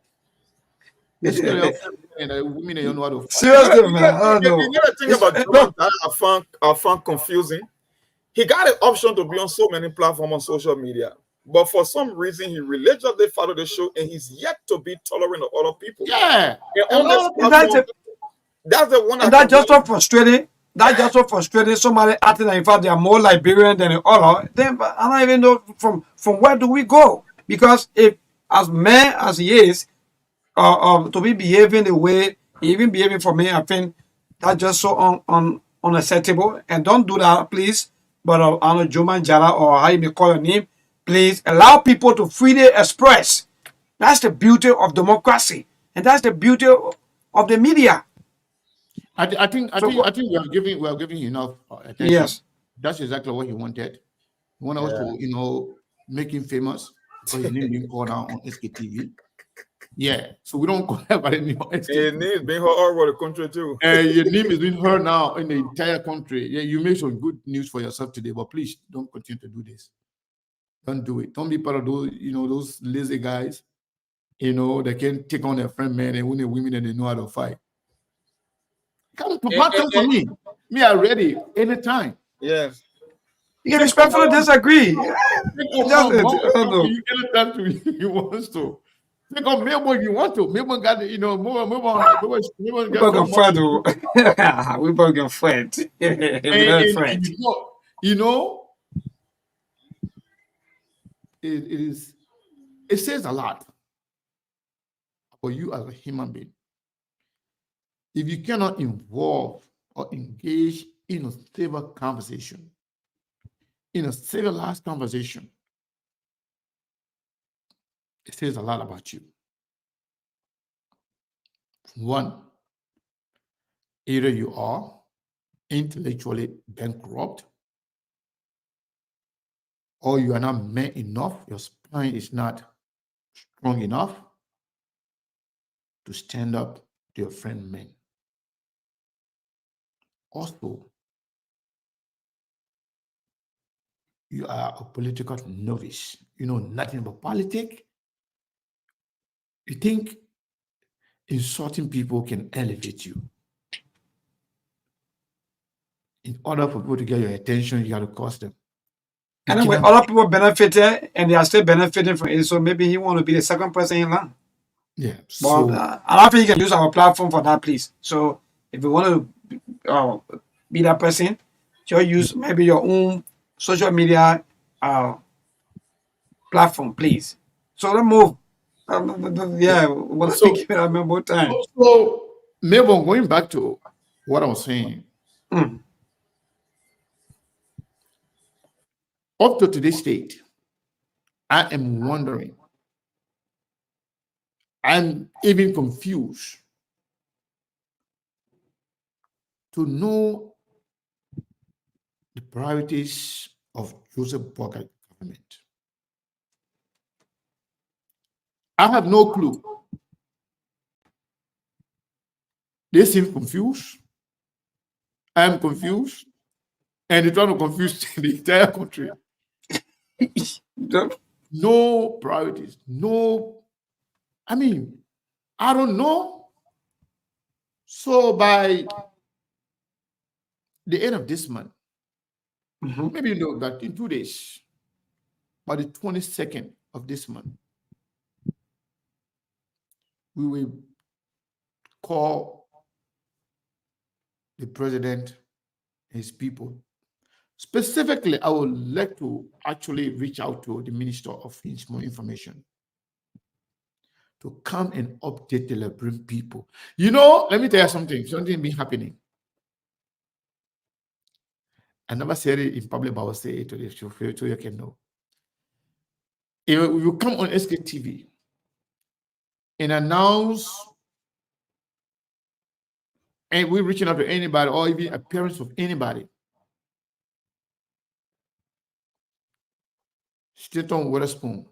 And women don't know how to fight. Seriously, man. I don't know. You gotta think about Jala that I found confusing. He got an option to be on so many platforms on social media, but for some reason he religiously followed the show and he's yet to be tolerant of other people. Yeah. And on this platform, that's the one and that just so frustrating. That just so frustrating. Somebody acting like in fact they are more Liberian than the other. Then I don't even know from where do we go? Because if as man as he is, to be behaving the way he even behaving for me, I think that's just so unacceptable. And don't do that, please. But I know Joman Jala or how you may call your name, please allow people to freely express. That's the beauty of democracy, and that's the beauty of the media. I think we are giving enough attention. Yes. That's exactly what he wanted. He wanted us to make him famous because his name being called out on SKTV. Yeah, so we don't call everybody anymore. His name is being heard all over the country too. Your name is being heard now in the entire country. Yeah, you made some good news for yourself today, but please don't continue to do this. Don't do it. Don't be part of those, those lazy guys, that can take on their friend man and win the women and they know how to fight. Come for me. Me, I'm ready anytime. Yes. You can respectfully disagree. Anytime to me, he wants to. Take on Melbourne if you want to. Melbourne got the, Melbourne got We're friend. We both get friend. and it says a lot for you as a human being. If you cannot involve or engage in a civil conversation, in a civilized conversation, it says a lot about you. One, either you are intellectually bankrupt, or you are not man enough, your spine is not strong enough to stand up to your friend men. Also, you are a political novice. You know nothing about politics. You think insulting people can elevate you. In order for people to get your attention, you got to cost them. Anyway, other people benefited and they are still benefiting from it. So maybe he want to be the second person in line. Yeah. But I don't think you can use our platform for that, please. So if you want to be that person, just use maybe your own social media platform, please. So let's move. We'll speak about more time. So maybe going back to what I was saying. Up to today's state, I am wondering I'm even confused to know the priorities of Joseph Boakai government. I have no clue. They seem confused. I am confused. And they're trying to confuse the entire country. No priorities. No, I mean, I don't know. So by the end of this month, maybe you know that in 2 days, by the 22nd of this month, we will call the president and his people. Specifically, I would like to actually reach out to the Minister of Information to come and update the Liberian people. You know, let me tell you something been happening. I never said it in public, but I will say it to the show so you can know. If you come on SKTV and announce, and we're reaching out to anybody or even appearance of anybody, Staton Witherspoon,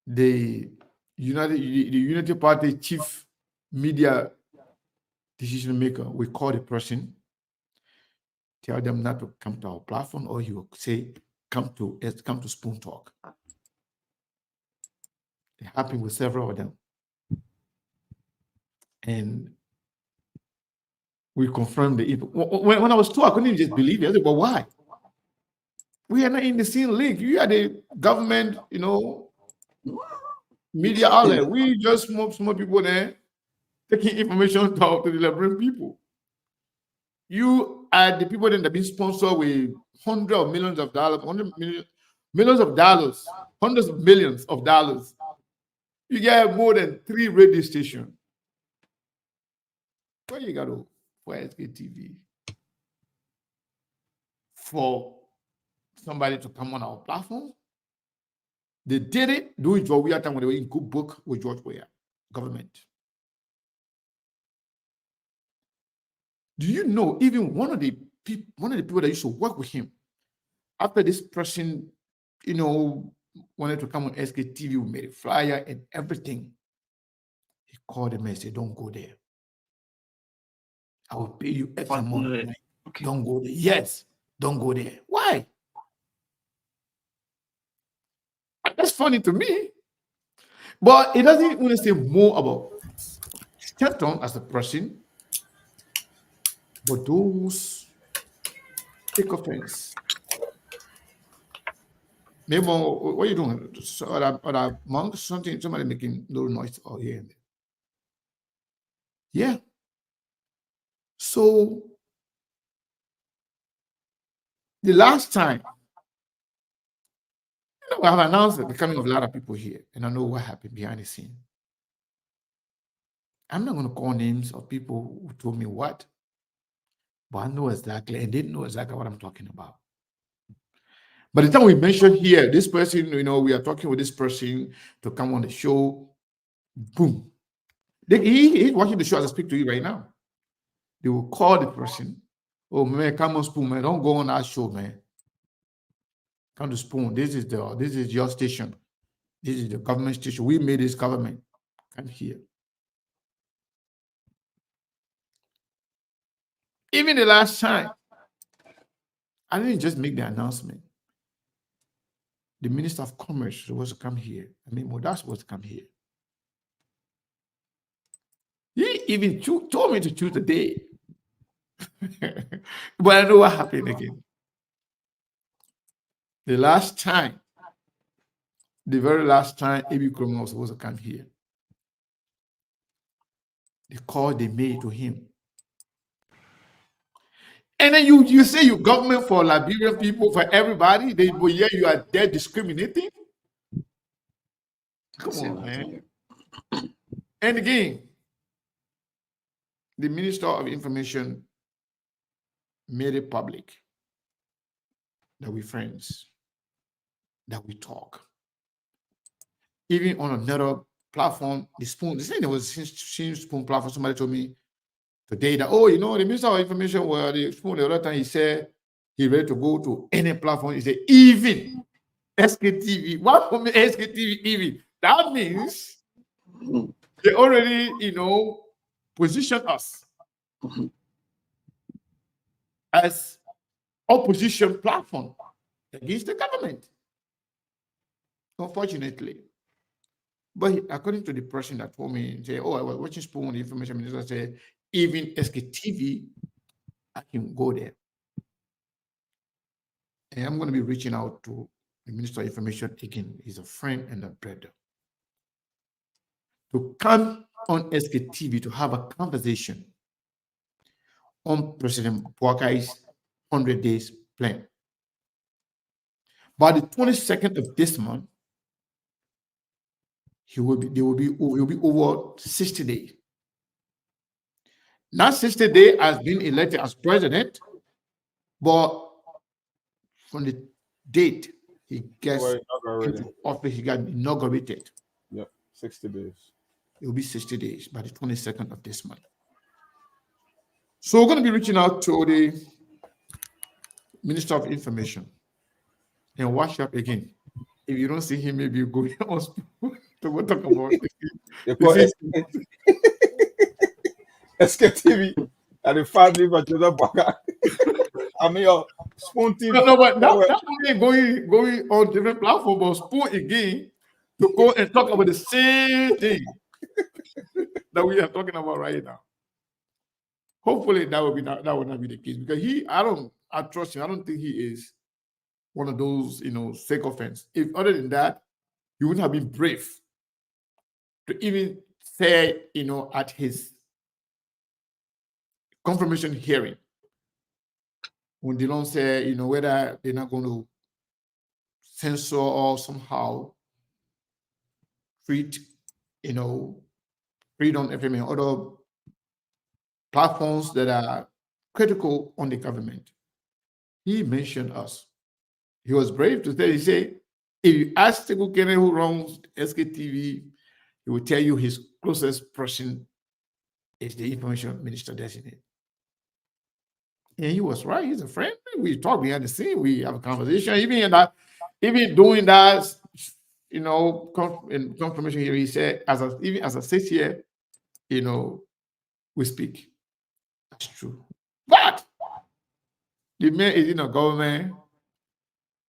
the Unity Party chief media decision maker, we call the person, tell them not to come to our platform, or he will say, come to Spoon Talk. It happened with several of them. And we confirmed the evil. When I was told, I couldn't even just believe it. I said, but why? We are not in the same league. You are the government, media outlet. We just small people there taking information to the Liberian people. You are the people that have been sponsored with hundreds of millions of dollars, millions of dollars, hundreds of millions of dollars. You get more than 3 radio stations. Where you got to for SKTV for somebody to come on our platform? They did it. Do it for we time when they were in good book with George Weah, government. Do you know even one of the people that used to work with him, after this person, wanted to come on SKTV, we made a flyer and everything. He called him and said, "Don't go there. I will pay you X amount of money. Okay. Don't go there." Yes, don't go there. Why? That's funny to me. But it doesn't want to say more about Stanton as a person, but those take offense. Maybe what are you doing? Or monk, somebody making little noise out here and there. Yeah. So the last time, I have announced the coming of a lot of people here, and I know what happened behind the scene. I'm not going to call names of people who told me what, but I know exactly, and they know exactly what I'm talking about. By the time we mentioned here, this person, we are talking with this person to come on the show, boom. He's watching the show as I speak to you right now. They will call the person, "Oh man, come on, Spoon, man, don't go on that show, man. Come to Spoon. This is your station. This is the government station. We made this government. Come here." Even the last time, I didn't just make the announcement. The Minister of Commerce was to come here. Modas was to come here. He even told me to choose a day. But I know what happened again. The very last time, A.B. Kroma was supposed to come here. The call they made to him. And then you say you government for Liberian people, for everybody, but yeah, you are there discriminating? Come on, man. And again, the Minister of Information made it public that we're friends, that we talk. even on another platform, the Spoon, the thing there was same Spoon platform. Somebody told me today that, oh, the Minister of Information, well, the Spoon, the other time he said he ready to go to any platform. He said, even SKTV. What for me, SKTV even? That means they already, position us as opposition platform against the government. Unfortunately. But according to the person that told me, say, oh, I was watching Spoon, the information minister said, even SKTV, I can go there. And I'm going to be reaching out to the Minister of Information again. He's a friend and a brother. To come on SKTV to have a conversation on President Boakai's 100 days plan. By the 22nd of this month, he will be over 60 days. Not 60 days as being elected as president, but from the date he gets into office, he got inaugurated. Yep, 60 days. It will be 60 days by the 22nd of this month. So we're going to be reaching out to the Minister of Information and watch up again. If you don't see him, maybe you go to go talk about SKTV and the family of Jala Baka. I mean, your Spoon TV. No, but not only going on different platforms, but Spoon again to go and talk about the same thing that we are talking about right now. Hopefully that will not be the case, because I trust him. I don't think he is one of those, fake offense. If other than that, he wouldn't have been brave to even say, at his confirmation hearing, when they don't say, whether they're not going to censor or somehow treat, Freedom FM and other platforms that are critical on the government. He mentioned us. He was brave to say, he said, if you ask Teku Kene who runs SKTV, he will tell you his closest person is the information minister designate. And he was right. He's a friend. We talk behind the scene. We have a conversation. Even doing that, in confirmation here, he said, even as a 6 year, we speak. That's true. But the man is in a government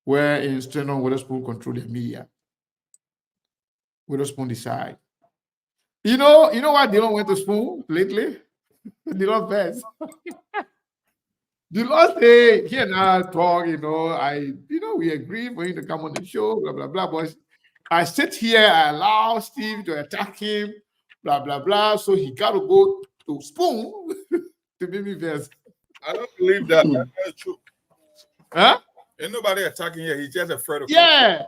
where in Steno Witherspoon control the media. Witherspoon decide. You know why Dylan went to Spoon lately? Dylan best. Dylan say he and I talk, we agree for him to come on the show, blah blah blah. But I sit here, I allow Steve to attack him, blah blah blah. So he got to go to Spoon to make me vex. I don't believe that. That's true. Huh? Ain't nobody attacking here. He's just afraid of. Yeah.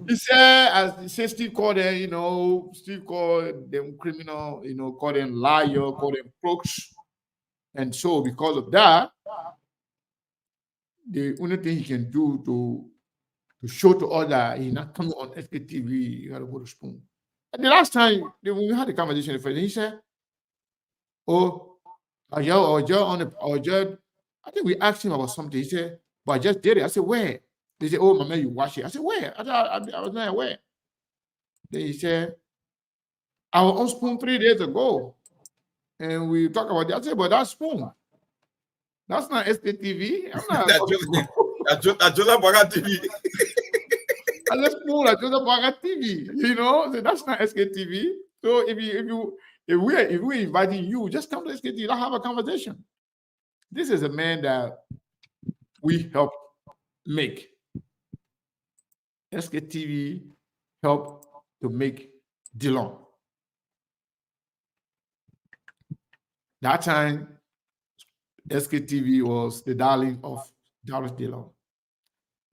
He said, Steve called them, Steve called them criminal, called them liar, called them crooks. And so because of that, the only thing he can do to show to others he's not coming on SKTV, you gotta go to Spoon. And the last time when we had a conversation, he said, oh, I think we asked him about something. He said, but I just did it. I said, where? They said, oh, Mama, you watch it. I said, where? I was not aware. Then he said, I was on Spoon 3 days ago. And we talked about that. I said, but that's Spoon. That's not SKTV. I'm not. That's Jala Baka TV. I said, Spoon, that's Jala Baka TV. So that's not SKTV. So if we're inviting you, just come to SKTV. Let's have a conversation. This is a man that we help make. SKTV helped to make Dillon. That time, SKTV was the darling of Dallas Dillon.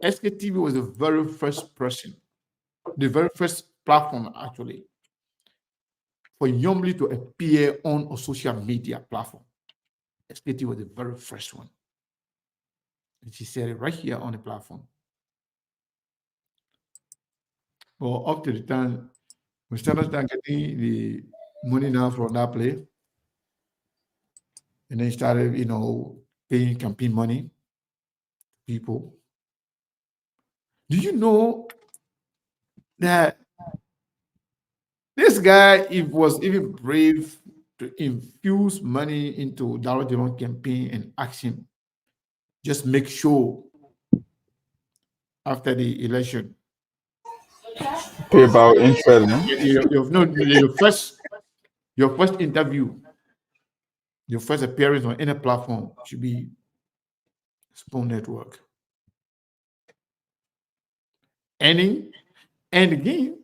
SKTV was the very first person, the very first platform actually, for Yomli to appear on a social media platform. SKTV was the very first one. And she said it right here on the platform. Well, up to the time, We started getting the money now from that place, and then started, paying campaign money people. Do you know that this guy was even brave to infuse money into Darrell Jerome campaign and ask him just make sure after the election Pay about interest, no? no, your first interview, your first appearance on any platform should be Spoon Network. And again,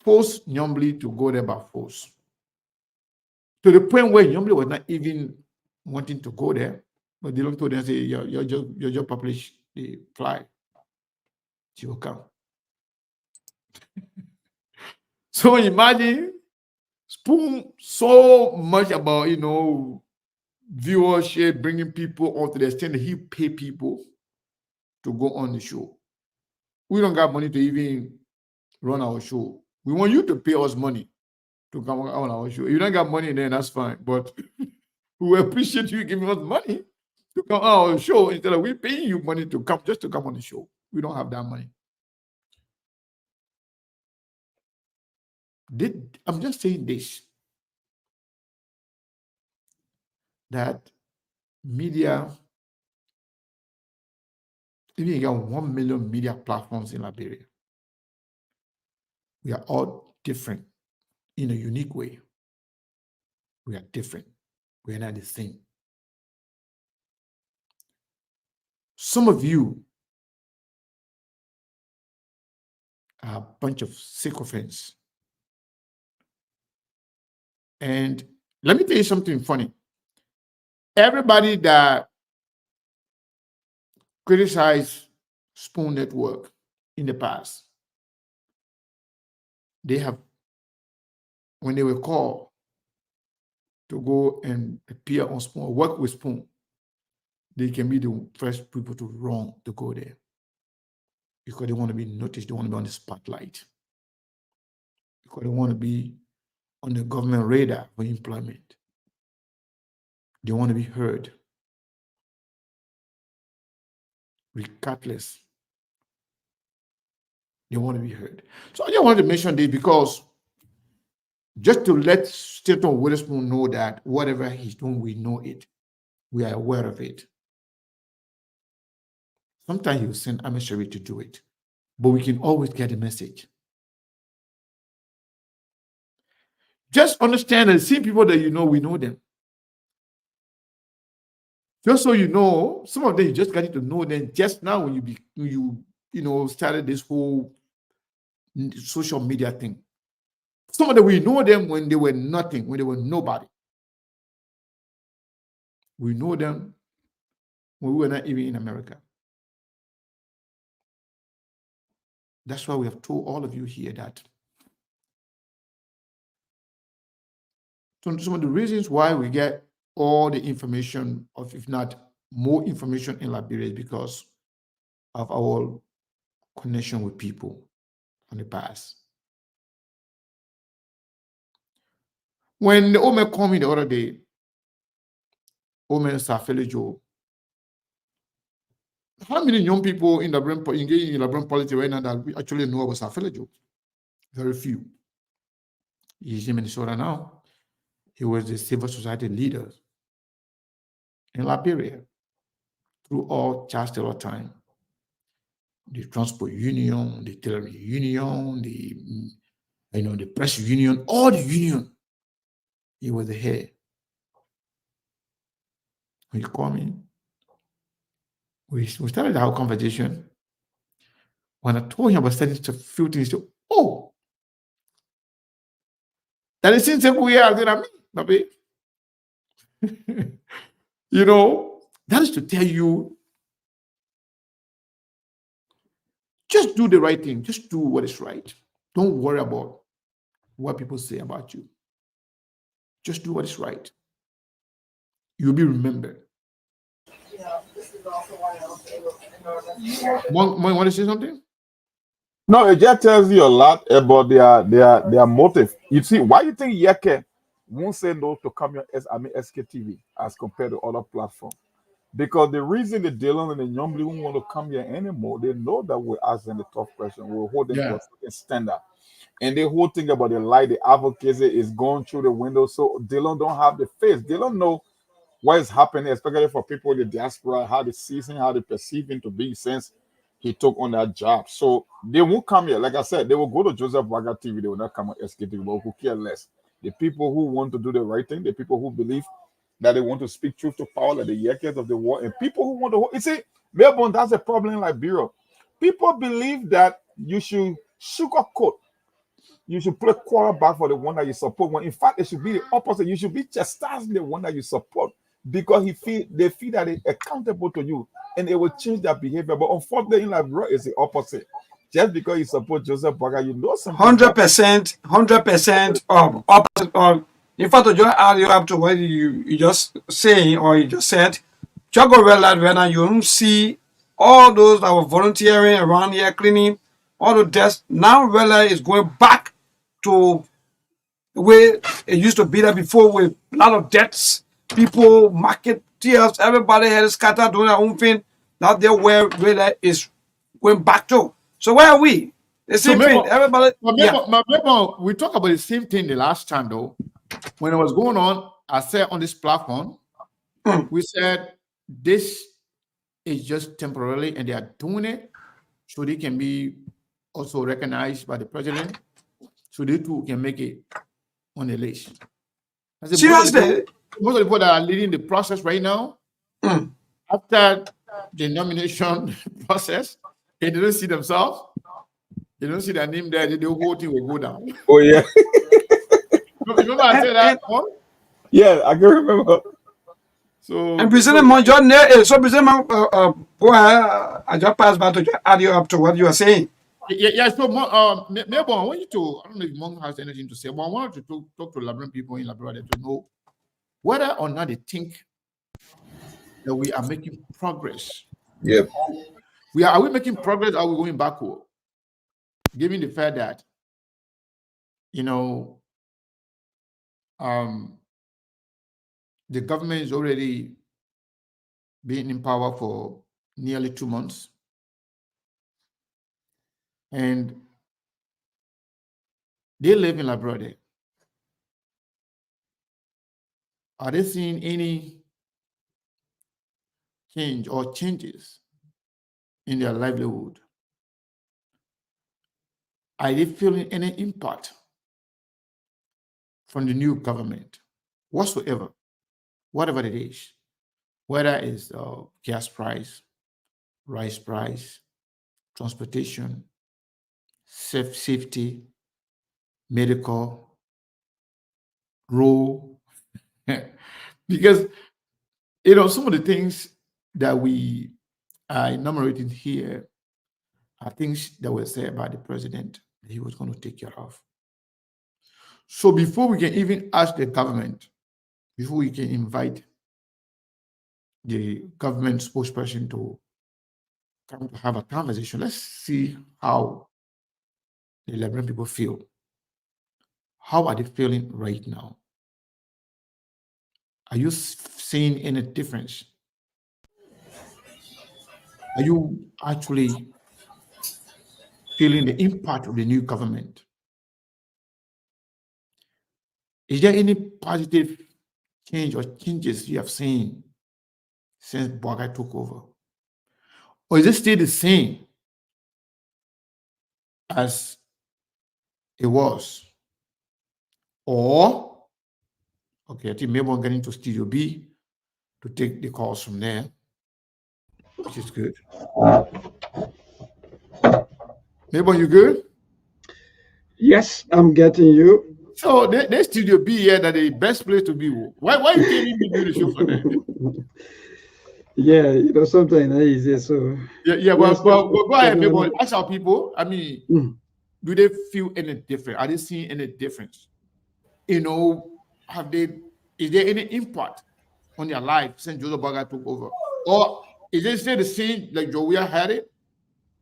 force Nyombli to go there by force. To the point where Nyombli was not even wanting to go there, but they looked to them and say, your job publish the fly. She will come. So imagine Spoon so much about, viewership, bringing people on to the extent that he pay people to go on the show. We don't got money to even run our show. We want you to pay us money to come on our show. If you don't got money, then that's fine. But we appreciate you giving us money to come on our show instead of we paying you money to come just to come on the show. We don't have that money. I'm just saying this, that media, even you got 1 million media platforms in Liberia, we are all different in a unique way. We are different. We are not the same. Some of you are a bunch of sycophants. And let me tell you something funny. Everybody that criticized Spoon Network in the past, they have, when they were called to go and appear on Spoon or work with Spoon, they can be the first people to run to go there because they want to be noticed, they want to be on the spotlight, because they want to be on the government radar for employment. They want to be heard, regardless. They want to be heard. So I just wanted to mention this because just to let Staton Witherspoon know that whatever he's doing, we know it. We are aware of it. Sometimes he'll send emissary to do it, but we can always get a message. Just understand and see people that you know, we know them. Just so you know, some of them you just got to know them just now when you started this whole social media thing. Some of them we know them when they were nothing, when they were nobody. We know them when we were not even in America. That's why we have told all of you here that some of the reasons why we get all the information, of if not more information in Liberia, is because of our connection with people from the past. When the Omer called me the other day, Omer Safelejo, how many young people in engaging in Liberian politics right now that we actually know about Safelejo? Very few. He's in Minnesota now. He was the civil society leader in Liberia through all Charles Taylor time. The transport union, the tailoring union, the press union, all the union. He was the head. When you call me, we started our conversation. When I told him about studying a few things, he said, "Oh, that is since we are doing baby." That is to tell you, just do the right thing. Just do what is right. Don't worry about what people say about you. Just do what is right. You'll be remembered. Want to say something? No, it just tells you a lot about their motive. You see, why you think Yeke won't say no to come here as SKTV as compared to other platforms? Because the reason the Dylan and the Youngly won't want to come here anymore, they know that we're asking the tough question. We're holding to Yeah. a certain standard. And the whole thing about the light, the advocacy is going through the window. So Dylan don't have the face. They don't know what is happening, especially for people in the diaspora, how they see him, how they perceive him to be since he took on that job. So they won't come here. Like I said, they will go to Joseph Waga TV, they will not come on SKT, but who care less. The people who want to do the right thing, the people who believe that they want to speak truth to power, like the Yakers of the world, and people who want to, you see, Melbourne, that's a problem in Liberia. People believe that you should sugarcoat, you should play quarterback for the one that you support. When in fact, it should be the opposite. You should be chastising the one that you support because they feel that they're accountable to you and it will change their behavior. But unfortunately, in Liberia, it's the opposite. Just because you support Joseph Burger, you know something. 100%, 100% opposite. In fact, to just add you up to what you just saying or you just said, just go realize right now you don't see all those that were volunteering around here cleaning all the desks. Now realize is going back to the way it used to be there before with a lot of debts, people, marketeers, everybody had scattered doing their own thing. Now they're where really is going back to. So where are we? The same thing. Everybody. We talked about the same thing the last time though. When it was going on, I said on this platform, we said this is just temporarily and they are doing it so they can be also recognized by the president so they too can make it on the list. Seriously? Most of the people that are leading the process right now, after the nomination process, they don't see themselves. They don't see their name there. The whole thing will go down. Oh yeah. Remember I said that one? Yeah, I can remember. So and President Monjon, so President, go ahead. I just passed by to add you up to what you are saying. Yeah. So, Melbourne, I want you to. I don't know if Monk has anything to say, but I wanted to talk to Liberian people in Liberia to know whether or not they think that we are making progress. Yep. Are we making progress? Or are we going backward? Given the fact that, the government is already been in power for nearly 2 months. And they live in Liberia. Are they seeing any change or changes in their livelihood? Are they feeling any impact from the new government whatsoever, whatever it is, whether it's gas price, rice price, transportation, safety, medical, road, because some of the things that we are enumerating here are things that were said by the president that he was going to take care of. So before we can even ask the government, before we can invite the government spokesperson to come to have a conversation, let's see how the Liberian people feel. How are they feeling right now? Are you seeing any difference? Are you actually feeling the impact of the new government? Is there any positive change or changes you have seen since Boakai took over? Or is it still the same as it was? Or, okay, I think maybe I'm getting to Studio B to take the calls from there, which is good. Maybe you good? Yes, I'm getting you. So there's Studio B here that the best place to be. Why you came in to do the show for them? Yeah, sometimes that is it. So Yeah, well, go ahead, maybe ask our people. I mean, do they feel any different? Are they seeing any difference? Is there any impact on their life since Joseph Burger took over? Or is it still the same like Joia had it?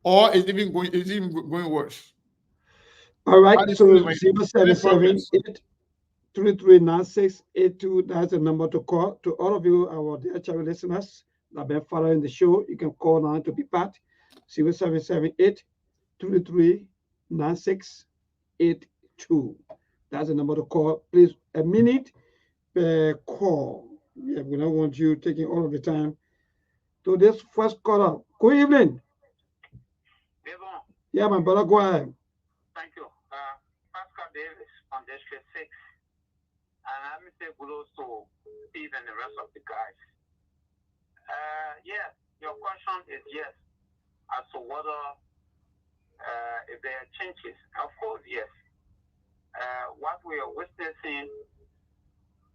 or is it even going worse? All right, What is so it in 077-82339-682, that's the number to call. To all of you, our dear channel listeners that have been following the show, you can call now to be part. 0778-2339-682. That's the number to call. Please, a minute per call. Yeah, we don't want you taking all of the time. To this first caller, good evening. Yeah, my brother, go ahead. Thank you. Pascal Davis on District 6. And let me say kudos to Steve and the rest of the guys. Yes, your question is yes. As to whether if there are changes. Of course, yes. What we are witnessing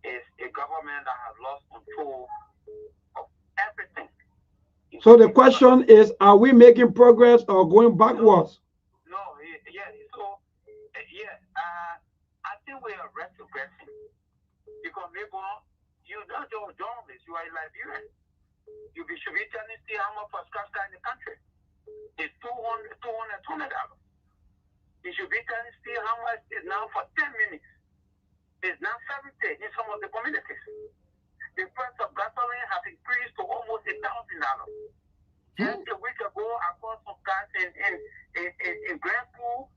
is a government that has lost control of everything. So the question is, are we making progress or going backwards? No, yeah. So, yeah, I think we are retrogressing. Because maybe you don't do journalists, you are a Liberian. You should be telling me how much for scratch in the country. It's $200. You should be telling me how much is now for 10 minutes. It's now 70 in some of the communities. The price of gasoline has increased to almost $1,000. Just a week ago, I bought some gas in Grandpool.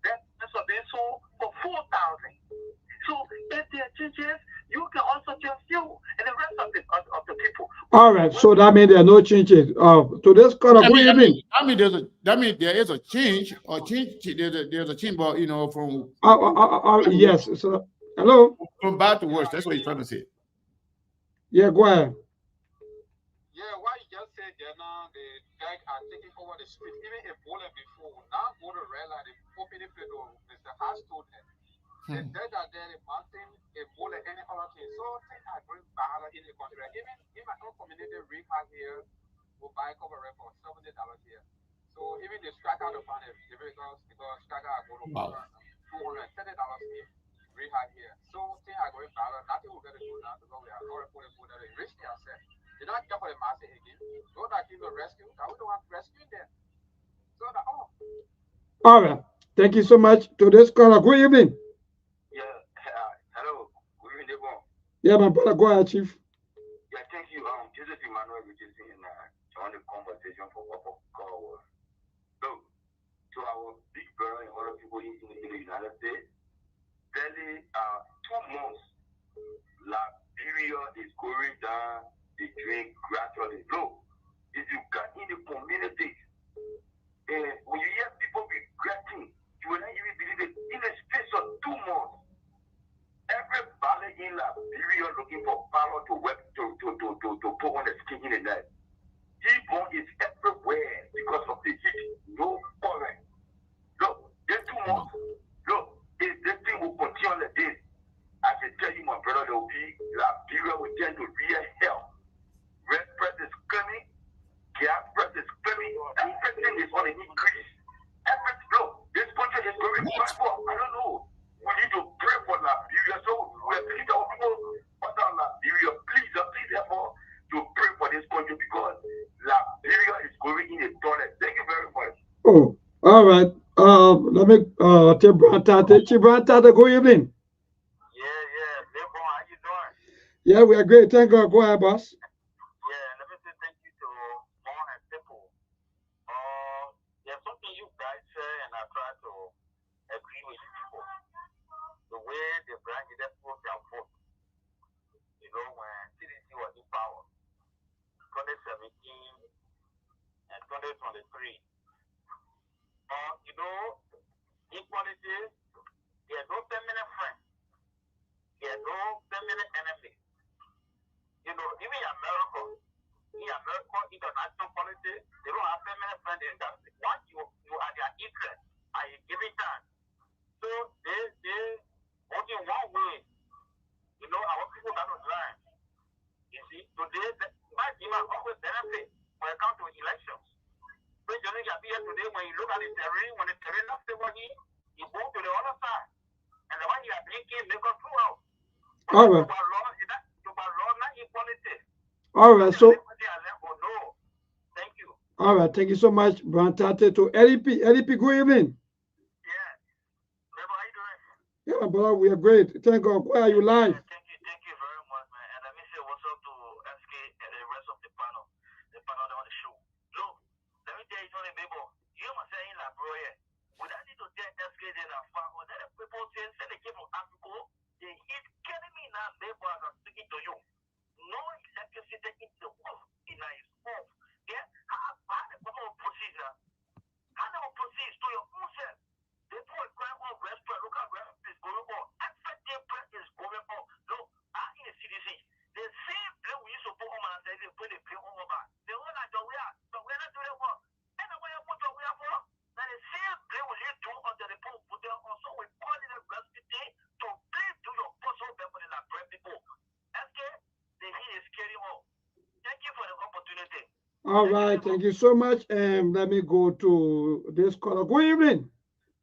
That price of being sold for $4,000. So if there are changes, you can also just fuel and the rest of the people. All right, so that means there are no changes. To this caller, good evening. That means there is a change, or there's a change, but from yes. So hello. From bad to worse. That's what he's trying to say. Yeah, go ahead. Yeah, what you just said there now, the guy are taking over the street. Even a bullet before, now go to red light, open the plate door, Mr. Haas told them. The dead are there, the mountain, a bullet, any other thing. So things are going bad in the country. Even in my own community, Rick has here, will buy cover rent for $70 here. So even the striker the panel, because striker are going to $230 here, Rick has here. So things are going bad. Nothing will get to do now because we are not reporting food that they risk themselves. They don't care for the mass again. Those that give the rescue, that we don't want to rescue them. So that all right. Thank you so much. To this caller, good evening. Hello, good evening, Devon. Yeah, my brother, go ahead, Chief. Yeah, thank you. Joseph Emmanuel, which is in join the conversation for Papa Call. So, to our big brother and other people in the United States, barely 2 months, Liberia is going down the drain gradually. No, if you got in the community, when you hear people regretting, you will not even believe it. In the space of 2 months, everybody in Liberia looking for power to work to put on the skin in the night. T-bone is everywhere because of the heat. No current. Look, in 2 months, look, if this thing will continue like this, I can tell you, my brother, there will be Liberia will turn to real hell. Red press is coming, gas press is coming, everything is on an increase. Look, this country is going backward. I don't know. We need to pray for Liberia. So we're pleading our people under Liberia. Please therefore, to pray for this country because Liberia is going in a toilet. Thank you very much. Oh, all right. Let me Chibranta, good evening. Yeah. Lebron, how you doing? Yeah, we are great. Thank God. Go ahead, boss. Yeah, let me say thank you to Bon and people. There's something you guys say, and I try to agree with people. The way the brand leadership their vote, when CDC was in power, 2017 and 2023. In politics, there's no permanent friend. There's no permanent enemy. Even in America, international politics, they don't have permanent friends. Once you are their interest at a given time. So they only one way, our people cannot learn. You see, today, my demand always benefit when it comes to elections. When today, when you look at the terrain, when the terrain not favor him, he goes to the other side. And the one he are drinking, make us throughout. All right. All right, so thank you. All right, thank you so much, Brantate. To LEP. LEP, good evening. Yeah. Rebel, how you doing? Yeah, my brother, we are great. Thank God. Where are you live? Thank you very much, man. And let me say what's up to SK and the rest of the panel on the show. Look, let me tell you something, baby. You must say in La Broye. Would I need to tell SK then I found or that people say they came from Africa? They hit killing me now, baby, as I'm speaking to you. No electricity in the world in his home. Yeah, how the problem proceed now? How they will proceed to your own self? People are crying on restaurant, look at restaurant is going on. Everything is going on. Look, I'm in the CDC. The same plane we used to put on and say they put the plane on over. They all like the way out, but we're not doing what. And the way I put the way for. Now the same plane we used to do until the people put them on. So we call it a recipe to please do your personal for the like people. SK, the heat is carrying on. Thank you for the opportunity. All right, thank you so much. Let me go to this caller. Good evening.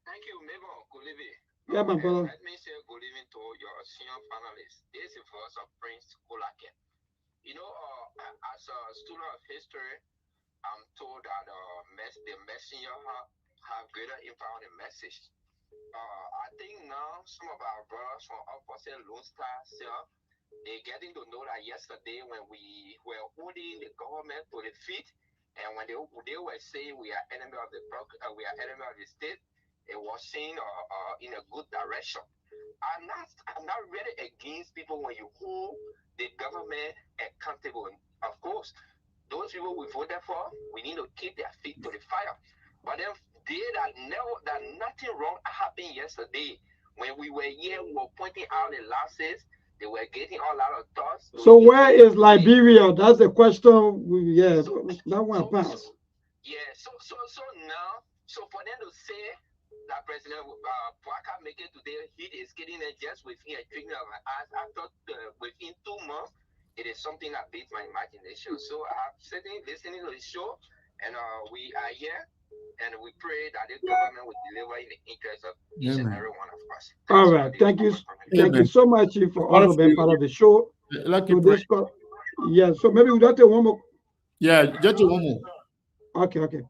Thank you, Mabel. Good evening. Yeah, my brother. Let me say good evening to your senior panelists. This is for us of Prince Kolaken. You know, as a student of history, I'm told that the messenger have greater impact on the message. I think now some of our brothers from opposite Lone Star Cell, they're getting to know that yesterday when we were holding the government to the feet, and when they were saying we are enemy of the state, it was seen in a good direction. I'm not really against people when you hold the government accountable. Of course, those people we voted for, we need to keep their feet to the fire. But then that nothing wrong happened yesterday. When we were here, we were pointing out the losses. They were getting all out of thoughts. So where is Liberia? That's the question. Yeah, that one passed. Yeah, so now, so for them to say that President Bwaka make it today, he is getting it just within a twinkling of an eye. I thought within 2 months, it is something that beats my imagination. So I'm sitting listening to the show, and we are here, and we pray that the government will deliver in the interest of each and every one of us. All right, thank you so much, Chief, for also being part of the show. Yeah, so maybe we got one more. Yeah, just one more. Okay.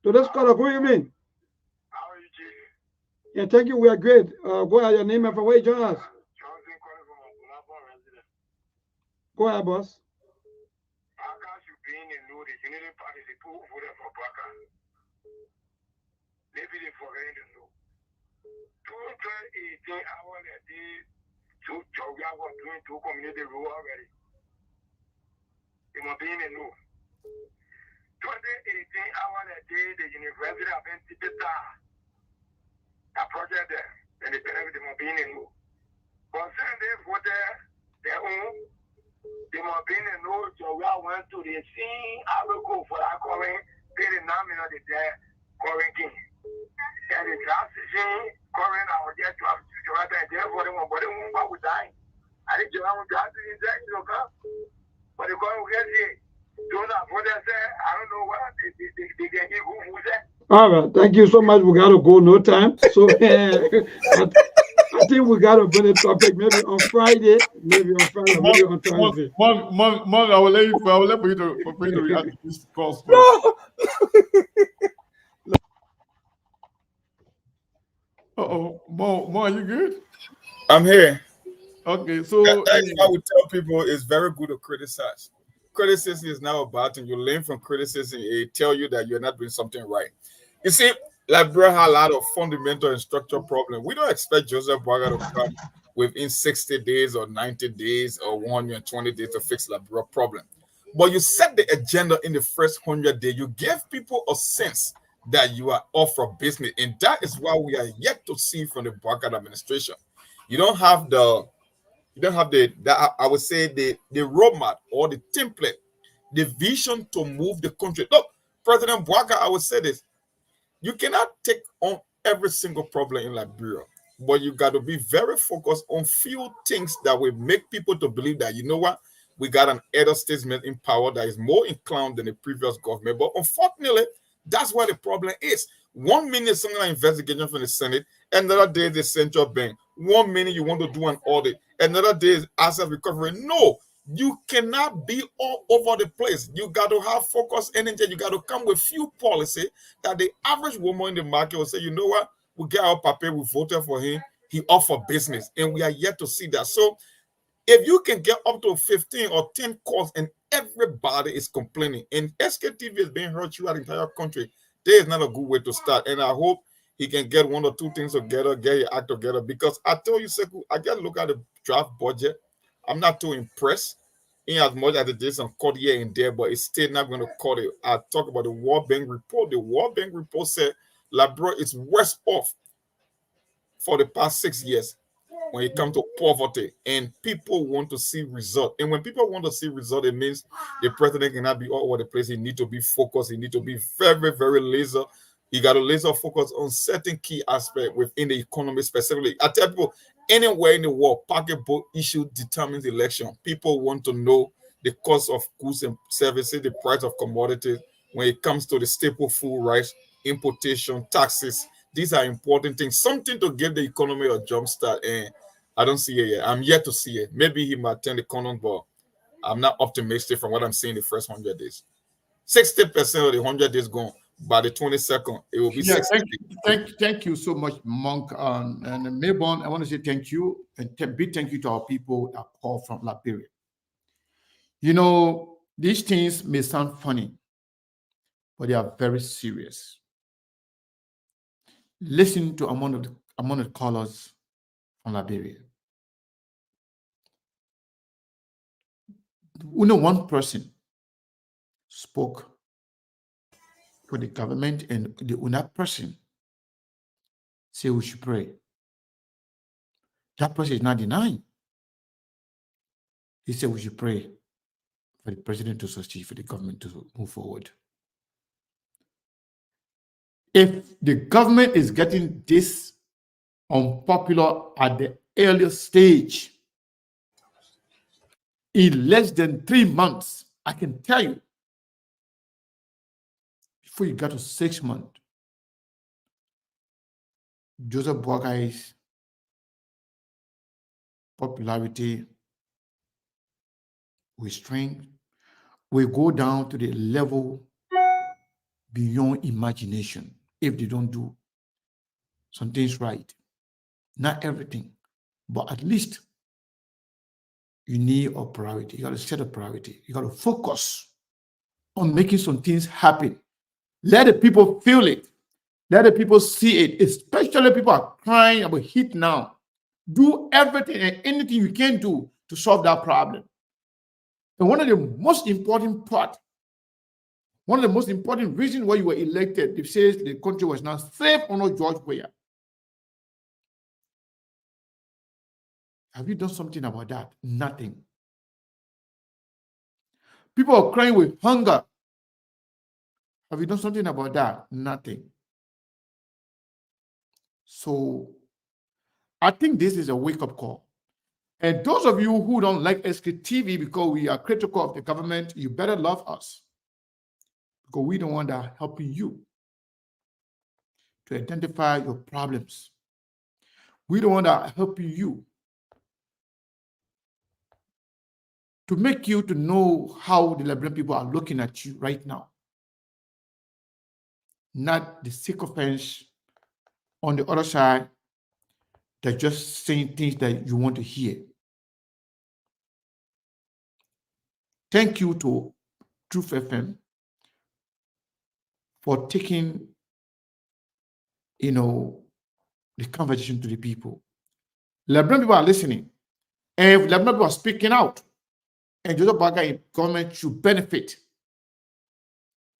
So this caller, who you mean? How are you, Chief? Yeah, thank you. We are great. Go ahead, your name and from where you join us. Johnson calling from Oklahoma resident. Go ahead, boss. Baka should be in the unity party, the people who voted for Baka. Maybe they forget to know. 218 hours a day, we are doing 2 community rule already. It must be in the know. 2018 hours a day, the university of Antipeta, a project there, and the parents must be in the know. Concern they voted their own, they must be in the know, so we are went to the scene, I will go for that calling, pay the nominal of the day, calling king. And the draft season, calling our dear to have to have a day for them, but they won't go die. I think you have to have to come. But the calling will get here. Those are what I say. I don't know what they can give who that. All right, thank you so much. We got to go, no time. So I think we got to bring the topic maybe on Friday, maybe on Thursday. Mom, I will let you to react to this call. Mo, are you good? I'm here. Okay, so that's why we tell people it's very good to criticize. Criticism is now about, and you learn from criticism. It tell you that you're not doing something right. You see, Liberia had a lot of fundamental and structural problems. We don't expect Joseph Boaga to come within 60 days or 90 days or 120 days to fix Liberia problem. But you set the agenda in the first 100 days. You give people a sense that you are off for business, and that is why we are yet to see from the Boaga administration. You don't have the I would say the roadmap or the template, the vision to move the country. Look, President Bwaka, I would say this: you cannot take on every single problem in Liberia, but you got to be very focused on few things that will make people to believe that, you know what, we got an elder statesman in power that is more inclined than the previous government. But unfortunately, that's where the problem is. 1 minute something like investigation from the Senate, another day the central bank. 1 minute you want to do an audit, another day is asset recovery. No, You cannot be all over the place. You got to have focus energy. You got to come with few policy that the average woman in the market will say, you know what, we get our papa, we voted for him, he offered business, and we are yet to see that. So if you can get up to 15 or 10 calls and everybody is complaining, and SKTV is being heard throughout the entire country, there is not a good way to start. And I hope he can get one or two things together, get your act together. Because I tell you, Sekou, I just look at the draft budget. I'm not too impressed in as much as it is some cut here and there, but it's still not going to cut it. I talk about the World Bank report. The World Bank report said Liberia is worse off for the past 6 years when it comes to poverty, and people want to see result. And when people want to see result, it means the president cannot be all over the place. He need to be focused. He need to be very, very laser. He got to laser focus on certain key aspect within the economy specifically. I tell people, anywhere in the world, pocketbook issue determines election. People want to know the cost of goods and services, the price of commodities when it comes to the staple food, rice, importation, taxes. These are important things, something to give the economy a jump start. And I don't see it yet. I'm yet to see it. Maybe he might turn the corner, but I'm not optimistic from what I'm seeing the first 100 days. 60% of the 100 days gone. By the 22nd, it will be 60. Thank you so much, Monk. And Mayborn, I want to say thank you and big thank you to our people that call from Liberia. You know, these things may sound funny, but they are very serious. Listen to among the callers from Liberia. Only one person spoke for the government, and the other person said we should pray. That person is not denying. He said we should pray for the president to succeed, for the government to move forward. If the government is getting this unpopular at the earliest stage, in less than 3 months, I can tell you, before you get to 6 months, Joseph Boakai's popularity will shrink, will go down to the level beyond imagination if they don't do some things right. Not everything, but at least you need a priority. You got to set a priority. You got to focus on making some things happen. Let the people feel it. Let the people see it, especially people are crying about heat now. Do everything and anything you can do to solve that problem. And one of the most important reasons why you were elected, it says the country was not safe under George Weah. Have you done something about that? Nothing. People are crying with hunger. Have you done something about that? Nothing. So I think this is a wake-up call. And those of you who don't like SKTV because we are critical of the government, you better love us. Because we don't want that helping you to identify your problems. We don't want that helping you to make you to know how the Liberian people are looking at you right now. Not the sycophants on the other side that just saying things that you want to hear. Thank you to Truth FM for taking, the conversation to the people. Liberian people are listening. And if Liberian people are speaking out, and Joseph Boakai government should benefit,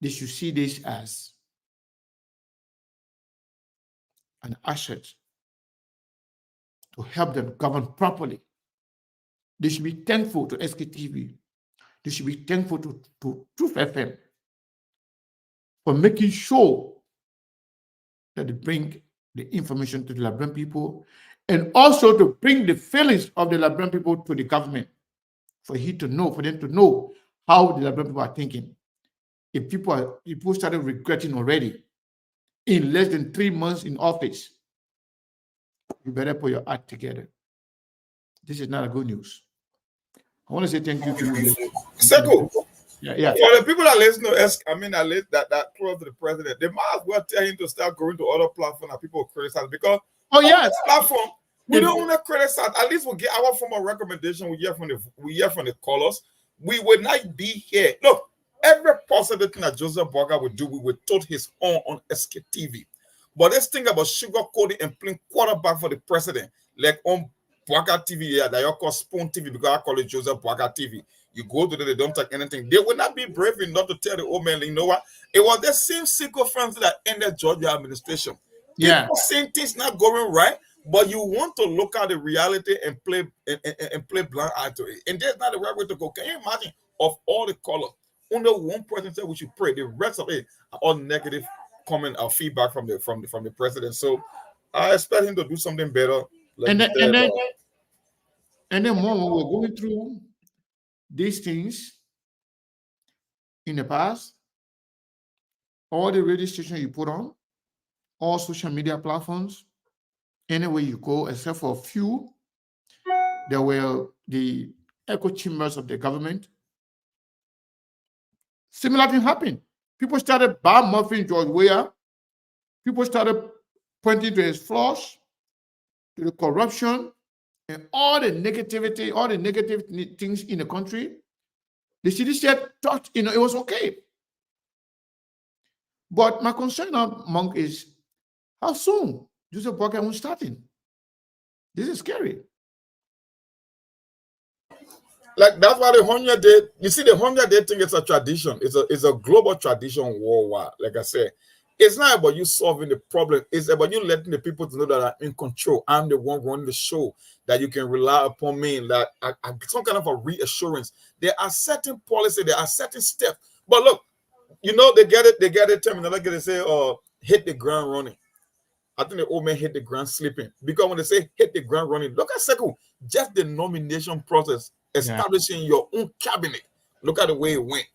they should see this as an asset to help them govern properly. They should be thankful to SKTV. They should be thankful to Truth FM for making sure that they bring the information to the Liberian people and also to bring the feelings of the Liberian people to the government for them to know how the Liberian people are thinking. If people started regretting already in less than 3 months in office, you better put your act together. This is not a good news. I want to say thank you to you. Seko, Yeah. for the people that listen to us, that close to the president, they might as well tell him to start going to other platforms that people criticize, because on this platform we don't want to criticize. At least we'll get our form of recommendation. We hear from the callers. We will not be here. Look, every possible thing that Joseph Boakai would do, we would tote his own on SKTV. But let's think about sugarcoating and playing quarterback for the president, like on Boakai TV, that you call Spoon TV, because I call it Joseph Boakai TV. You go to them, they don't take anything. They will not be brave enough to tell the old man, you know what? It was the same circumstance that ended Georgia administration. People saying things not going right, but you want to look at the reality and play blind eye to it. And that's not the right way to go. Can you imagine, of all the colors, only one person said we should pray. The rest of it are all negative comment or feedback from the president. So I expect him to do something better. And then more when we're going through these things in the past, all the radio stations you put on, all social media platforms, anywhere you go, except for a few, there were the echo chambers of the government. Similar thing happened. People started bad-mouthing George Weah. People started pointing to his flaws, to the corruption, and all the negativity, all the negative things in the country. The city said, it was okay. But my concern now, Monk, is how soon Joseph Boakai will starting. This is scary. Like, that's why the 100-day, you see, the 100-day thing is a tradition. It's a global tradition worldwide. Like I said, it's not about you solving the problem. It's about you letting the people to know that I'm in control. I'm the one running the show, that you can rely upon me, that some kind of a reassurance. There are certain policies, there are certain steps. But look, you know, they get it terminology. They say, hit the ground running. I think the old man hit the ground sleeping. Because when they say hit the ground running, look at Seko, just the nomination process, establishing your own cabinet. Look at the way it went.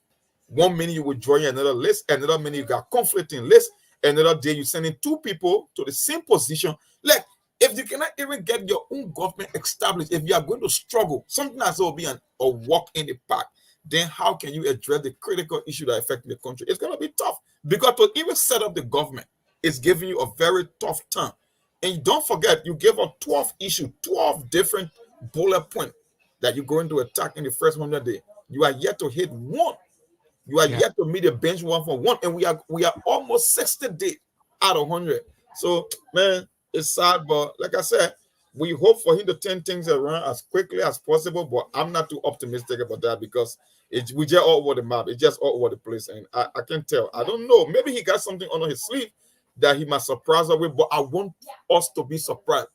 1 minute you will join another list, another minute you got conflicting lists, another day you sending 2 people to the same position. Like, if you cannot even get your own government established, if you are going to struggle, something as will be a walk in the park, then how can you address the critical issue that affect the country? It's going to be tough, because to even set up the government is giving you a very tough time. And don't forget, you gave up 12 issues, 12 different bullet points that you're going to attack in the first 100 days. You are yet to hit one. You are yet to meet a bench one for one, and we are almost 60 days out of 100. So, man, it's sad, but like I said, we hope for him to turn things around as quickly as possible. But I'm not too optimistic about that, because we just all over the map. It's just all over the place, and I can't tell. I don't know. Maybe he got something under his sleeve that he must surprise us with, but I want us to be surprised.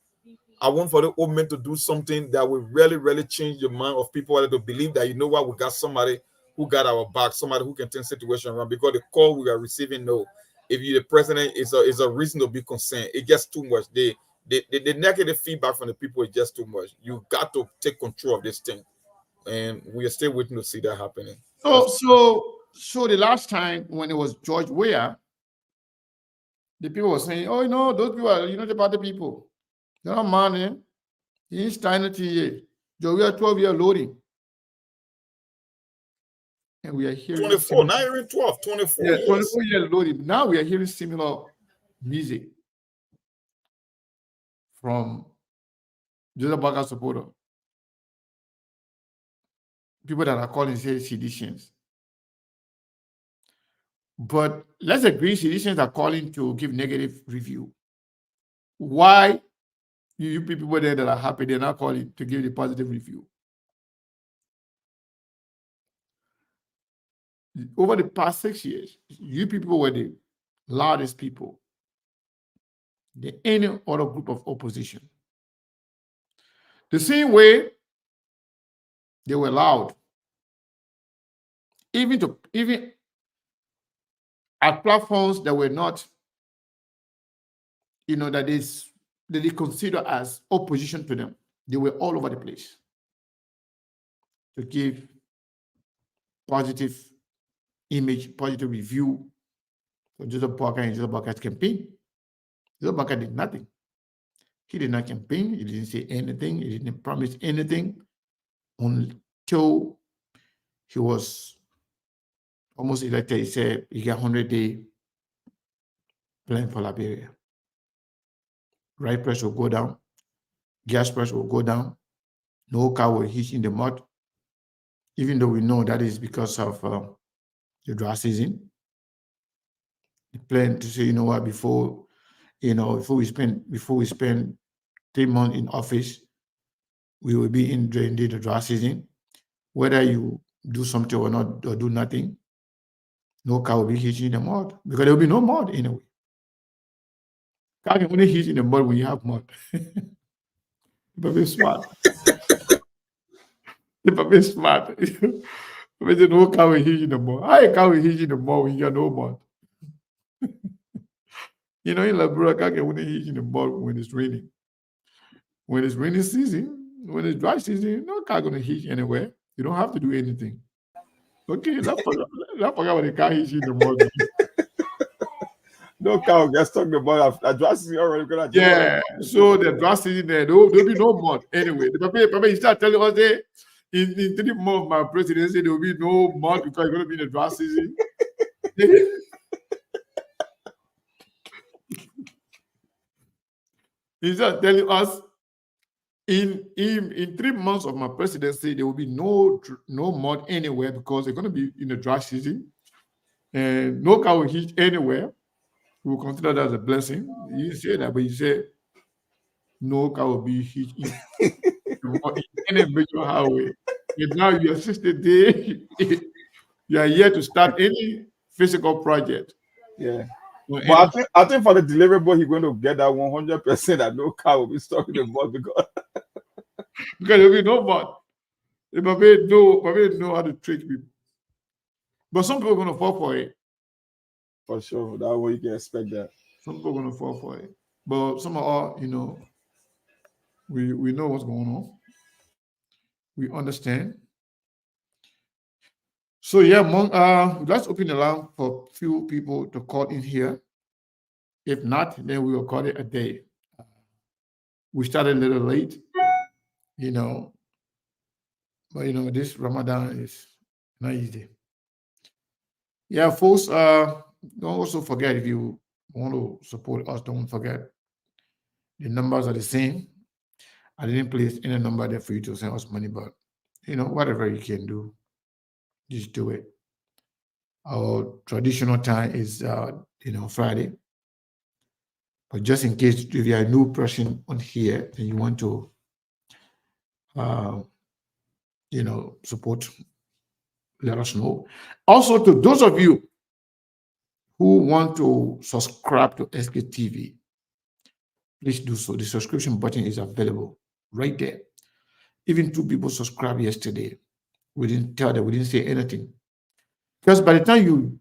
I want for the old man to do something that will really, really change the mind of people, to believe that, you know what, we got somebody who got our back, somebody who can turn situation around. Because the call we are receiving, no, if you're the president, is a reason to be concerned. It gets too much. The negative feedback from the people is just too much. You got to take control of this thing, and we are still waiting to see that happening. So the last time when it was George Weah, the people were saying, "Oh, those people are the party people. They're not money. He's trying to year. George Weah 12-year loading." And we are hearing 24, now you're in 12, 24 years. 24 years loading. Now we are hearing similar music from Joseph Boakai supporter. People that are calling seditions. But let's agree, seditions are calling to give negative review. Why you people there that are happy, they're not calling to give the positive review? Over the past 6 years, you people were the loudest people than any other group of opposition. The same way they were loud, even at platforms that were not, that they consider as opposition to them. They were all over the place to give positive image, positive review for Joseph Boakai and Joseph Boakai's campaign. Joseph Boakai did nothing. He did not campaign. He didn't say anything. He didn't promise anything. till he was almost elected, he said he got 100-day plan for Liberia. Rice price will go down, gas price will go down, no car will hitch in the mud, even though we know that is because of the dry season. The plan to say, you know what, before we spend 3 months in office, we will be in during the dry season. Whether you do something or not, or do nothing, no car will be hitching in the mud because there will be no mud anyway. Car can only hitch in the mud when you have mud. But be smart. But be smart. But no car will hitch in the mud. How a car will hitch in the mud when you got no mud? In Liberia, car can only hitch in the mud when it's raining. When it's rainy season, when it's dry season, no car gonna hitch anywhere. You don't have to do anything. Okay, let's forget what the car hitch in the mud. No car will get stuck in the mud. I drastically already gonna Yeah, so the dry season there, there'll be no mud anyway. The Papa, you start telling us that in 3 months of my presidency, there will be no mud because it's going to be in the dry season. He's just telling us in 3 months of my presidency, there will be no mud anywhere because they're going to be in the dry season, and no car will hitch anywhere. We will consider that as a blessing. You say that, but you say no car will be hitched in any major highway. And now you are 60 days, you are here to start any physical project. Yeah. But I think for the deliverable, he's going to get that 100% that no car will be stuck in the mud because there will be no mud. They probably know how to trick people. But some people are going to fall for it. For sure. That way you can expect that. Some people are going to fall for it. But some of all, we know what's going on. We understand. So yeah, let's open the line for a few people to call in here. If not, then we will call it a day. We started a little late, but this Ramadan is not easy. Yeah, folks, don't also forget, if you want to support us, don't forget the numbers are the same. I didn't place any number there for you to send us money, but whatever you can do, just do it. Our traditional time is Friday. But just in case if you are a new person on here and you want to support, let us know. Also, to those of you who want to subscribe to SKTV, please do so. The subscription button is available right there. Even 2 people subscribed yesterday. We didn't tell them, we didn't say anything. Because by the time you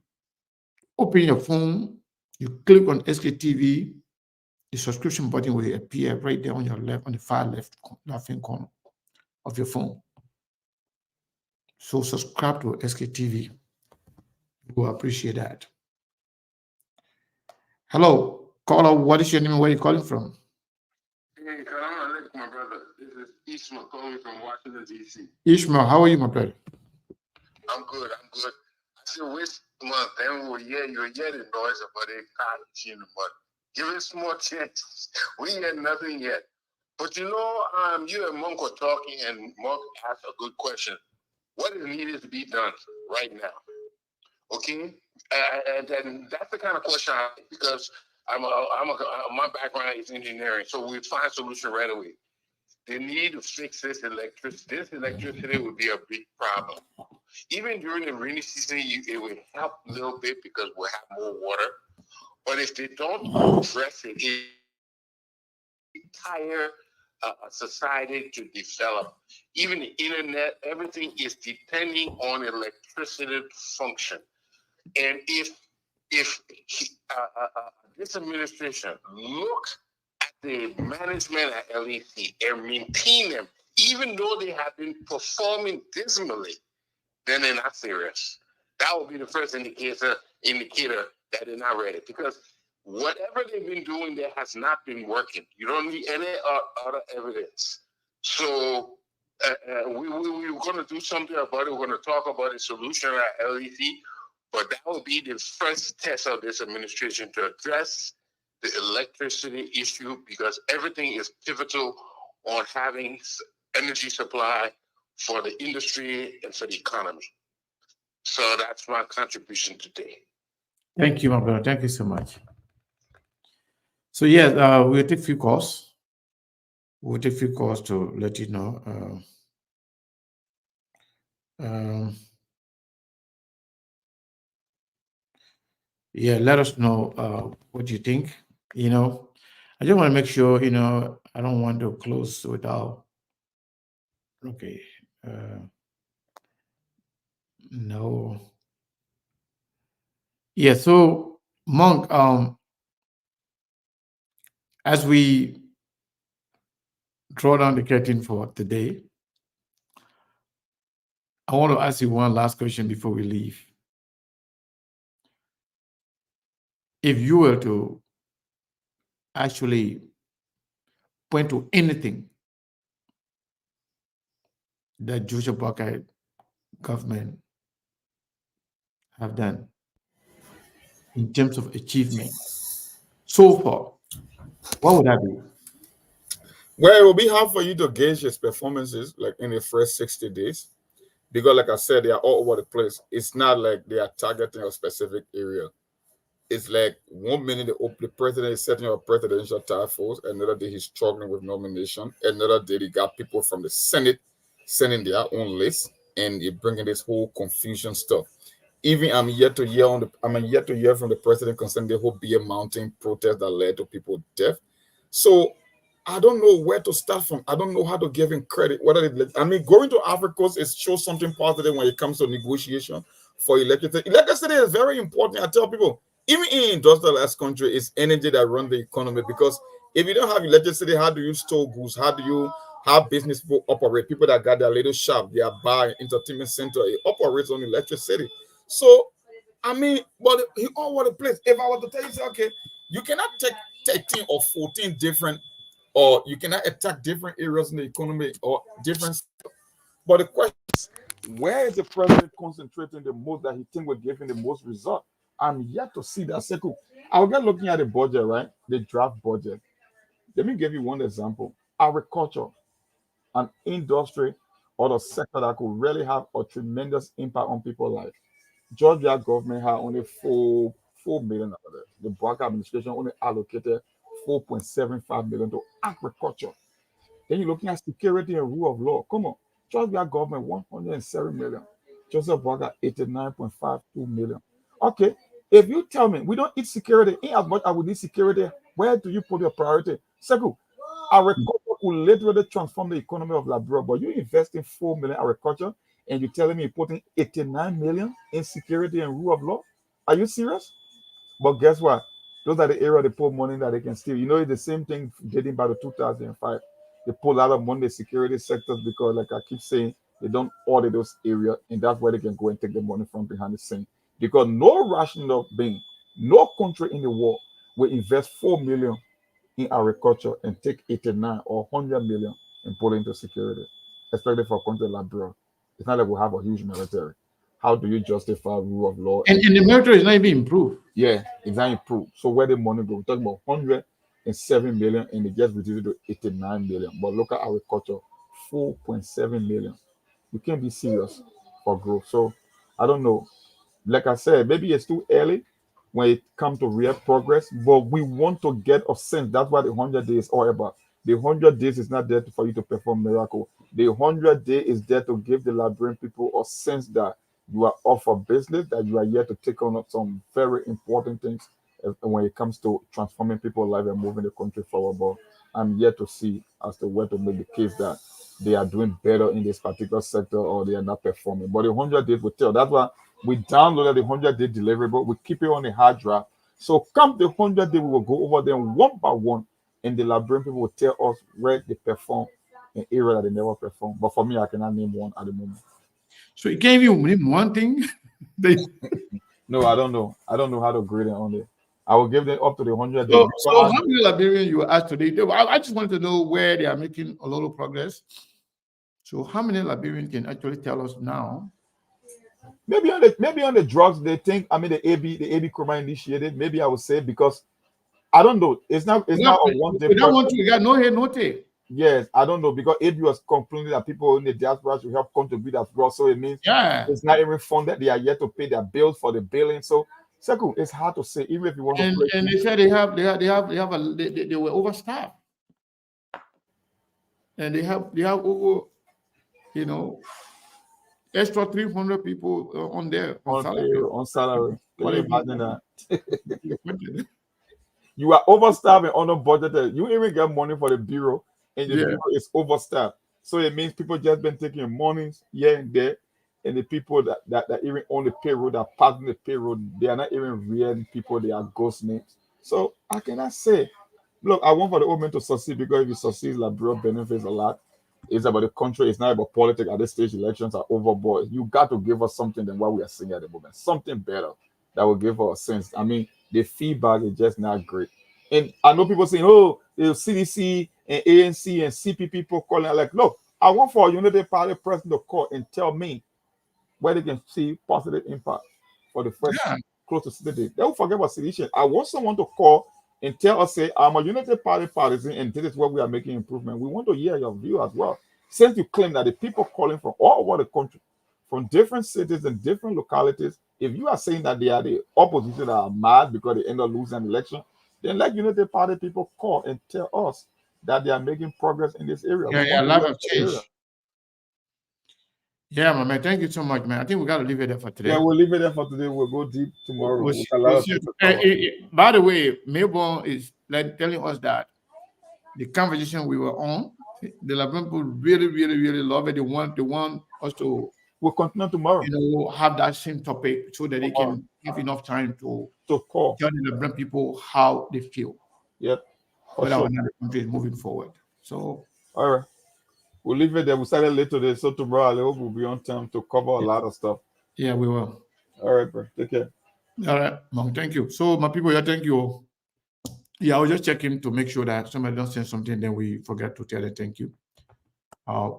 open your phone, you click on SKTV, the subscription button will appear right there on your left, on the far left-hand corner of your phone. So subscribe to SKTV. We'll appreciate that. Hello, caller. What is your name and where are you calling from? Hey, Salam alaikum, my brother. This is Ishmael calling from Washington, D.C. Ishmael, how are you, my brother? I'm good. I still wish month then we hear you hear the noise about a car in the mud. Give us more chance. We ain't had nothing yet. But you and Monk were talking, and Monk asked a good question. What is needed to be done right now? Okay? And that's the kind of question I have, because my background is engineering, so we find solution right away. The need to fix this electricity. This electricity would be a big problem. Even during the rainy season, it would help a little bit because we'll have more water. But if they don't address it, entire society to develop. Even the internet, everything is depending on electricity to function. And if this administration look at the management at LEC and maintain them, even though they have been performing dismally, then they're not serious. That would be the first indicator that they're not ready, because whatever they've been doing there has not been working. You don't need any other evidence. So we're going to do something about it. We're going to talk about a solution at LEC, but that will be the first test of this administration to address the electricity issue, because everything is pivotal on having energy supply for the industry and for the economy. So that's my contribution today. Thank you, my brother. Thank you so much. So yeah, we'll take a few calls. We'll take a few calls to let you know. Yeah, let us know what you think. I just want to make sure, I don't want to close without. Okay. No. Yeah, so Monk, as we draw down the curtain for today, I want to ask you one last question before we leave. If you were to actually point to anything that Joshua Parker government have done in terms of achievement so far, what would that be? Well, it will be hard for you to gauge his performances like in the first 60 days, because like I said, they are all over the place. It's not like they are targeting a specific area. It's like 1 minute the president is setting up a presidential task force, another day he's struggling with nomination, another day they got people from the Senate sending their own list, and you're bringing this whole confusion stuff. Even I'm yet to hear from the president concerning the whole Beer Mountain protest that led to people death. So I don't know where to start from. I don't know how to give him credit. Going to Africa is shows something positive when it comes to negotiation for electricity. Electricity is very important. I tell people, even in industrialized country, it's energy that runs the economy. Because if you don't have electricity, how do you store goods? How do you have business people operate? People that got their little shop, their bar, entertainment center, it operates on electricity. So but he all over the place. If I were to tell you, say, okay, you cannot take 13 or 14 different, or you cannot attack different areas in the economy or different. But the question is, where is the president concentrating the most that he think will give him the most result? I'm yet to see that circle. I'll get looking at the budget, right? The draft budget. Let me give you one example. Agriculture, an industry or the sector that could really have a tremendous impact on people's life. Georgia government had only 4 million out of it. The Barker administration only allocated 4.75 million to agriculture. Then you're looking at security and rule of law. Come on. Georgia government 107 million. Joseph Barker 89.52 million. Okay. If you tell me we don't need security in as much as we need security, where do you put your priority? Second, agriculture could literally transform the economy of Liberia, but you invest in 4 million agriculture and you're telling me you're putting 89 million in security and rule of law? Are you serious? But guess what? Those are the areas they put money that they can steal. It's the same thing dating back to 2005. They pull a lot of money in the security sectors because, like I keep saying, they don't audit those areas, and that's where they can go and take the money from behind the scene. Because no rational being, no country in the world will invest 4 million in agriculture and take 89 or 100 million and put it into security, especially for a country like Liberia. It's not like we have a huge military. How do you justify rule of law? And the military is not even improved. Yeah, it's not improved. So where the money go? We're talking about 107 million and it just reduced to 89 million. But look at agriculture, 4.7 million. You can't be serious for growth. So I don't know. Like I said, maybe it's too early when it comes to real progress, but we want to get a sense. That's what the 100 days is all about. The 100 days is not there for you to perform miracle. The 100 day is there to give the Liberian people a sense that you are off for business, that you are here to take on some very important things when it comes to transforming people's life and moving the country forward. But I'm yet to see as to where to make the case that they are doing better in this particular sector or they are not performing. But the 100 days will tell. That's why we downloaded the 100-day deliverable. We keep it on the hard drive. So come the 100 day, we will go over them one by one, and the Liberian people will tell us where they perform in area that they never perform. But for me, I cannot name one at the moment. So you can't even name one thing? No, I don't know. I don't know how to grade it on there. I will give them up to the 100 So, days. so how many Liberians you asked today? I just wanted to know where they are making a lot of progress. So how many Liberians can actually tell us now? Maybe on the drugs they think. I mean the AB Kurma initiated. Maybe I would say because I don't know. It's not a one day. We don't want to get no head, no tail. Yes, I don't know because AB was complaining that people in the diaspora should help contribute as well. So it means it's not even funded. They are yet to pay their bills for the billing. So second, it's hard to say. Even if you want to play, and they said they were overstaffed, and they have over, extra 300 people on there on salary. Can you imagine that? that? You are overstaffed and under budgeted. You even get money for the bureau, and the bureau is overstaffed. So it means people just been taking monies here and there, and the people that even on the payroll, that passing the payroll, they are not even real people. They are ghost names. So I cannot say. Look, I want for the old man to succeed because if he succeeds, Liberia benefits a lot. It's about the country. It's not about politics. At this stage, elections are overboard. You got to give us something than what we are seeing at the moment. Something better that will give us a sense. I mean, the feedback is just not great. And I know people saying, oh, the CDC and ANC and CP people calling. Like, look, I want for a United Party president to call and tell me where they can see positive impact for the first close to 60 days. They will forget about sedition. I want someone to call and tell us, say, I'm a United Party partisan and this is where we are making improvement. We want to hear your view as well. Since you claim that the people calling from all over the country, from different cities and different localities, if you are saying that they are the opposition that are mad because they end up losing an election, then let United Party people call and tell us that they are making progress in this area. Yeah, a lot of change. Yeah, man. Thank you so much, man. I think we got to leave it there for today. Yeah, we'll leave it there for today. We'll go deep tomorrow. By the way, Melbourne is telling us that the conversation we were on, the Liberian people really, really, really love it. They want us to. We'll continue tomorrow. Have that same topic so that they can have enough time to call, tell the Liberian people how they feel. Yep. Whether or not the country is moving forward. So. All right. We'll leave it there. We started late today, so tomorrow I hope we'll be on time to cover a lot of stuff. Yeah, we will. All right, bro. Take care. All right, Mom. Thank you. So, my people, thank you. Yeah, I was just checking to make sure that somebody don't say something, then we forget to tell them thank you.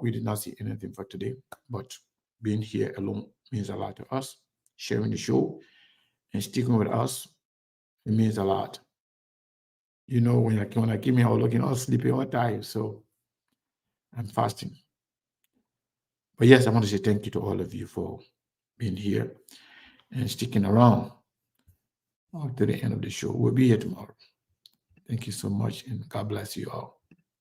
We did not see anything for today, but being here alone means a lot to us. Sharing the show and sticking with us, it means a lot. When I came here, I was looking all sleepy, all tired, so I'm fasting. But yes, I want to say thank you to all of you for being here and sticking around to the end of the show. We'll be here tomorrow. Thank you so much, and God bless you all.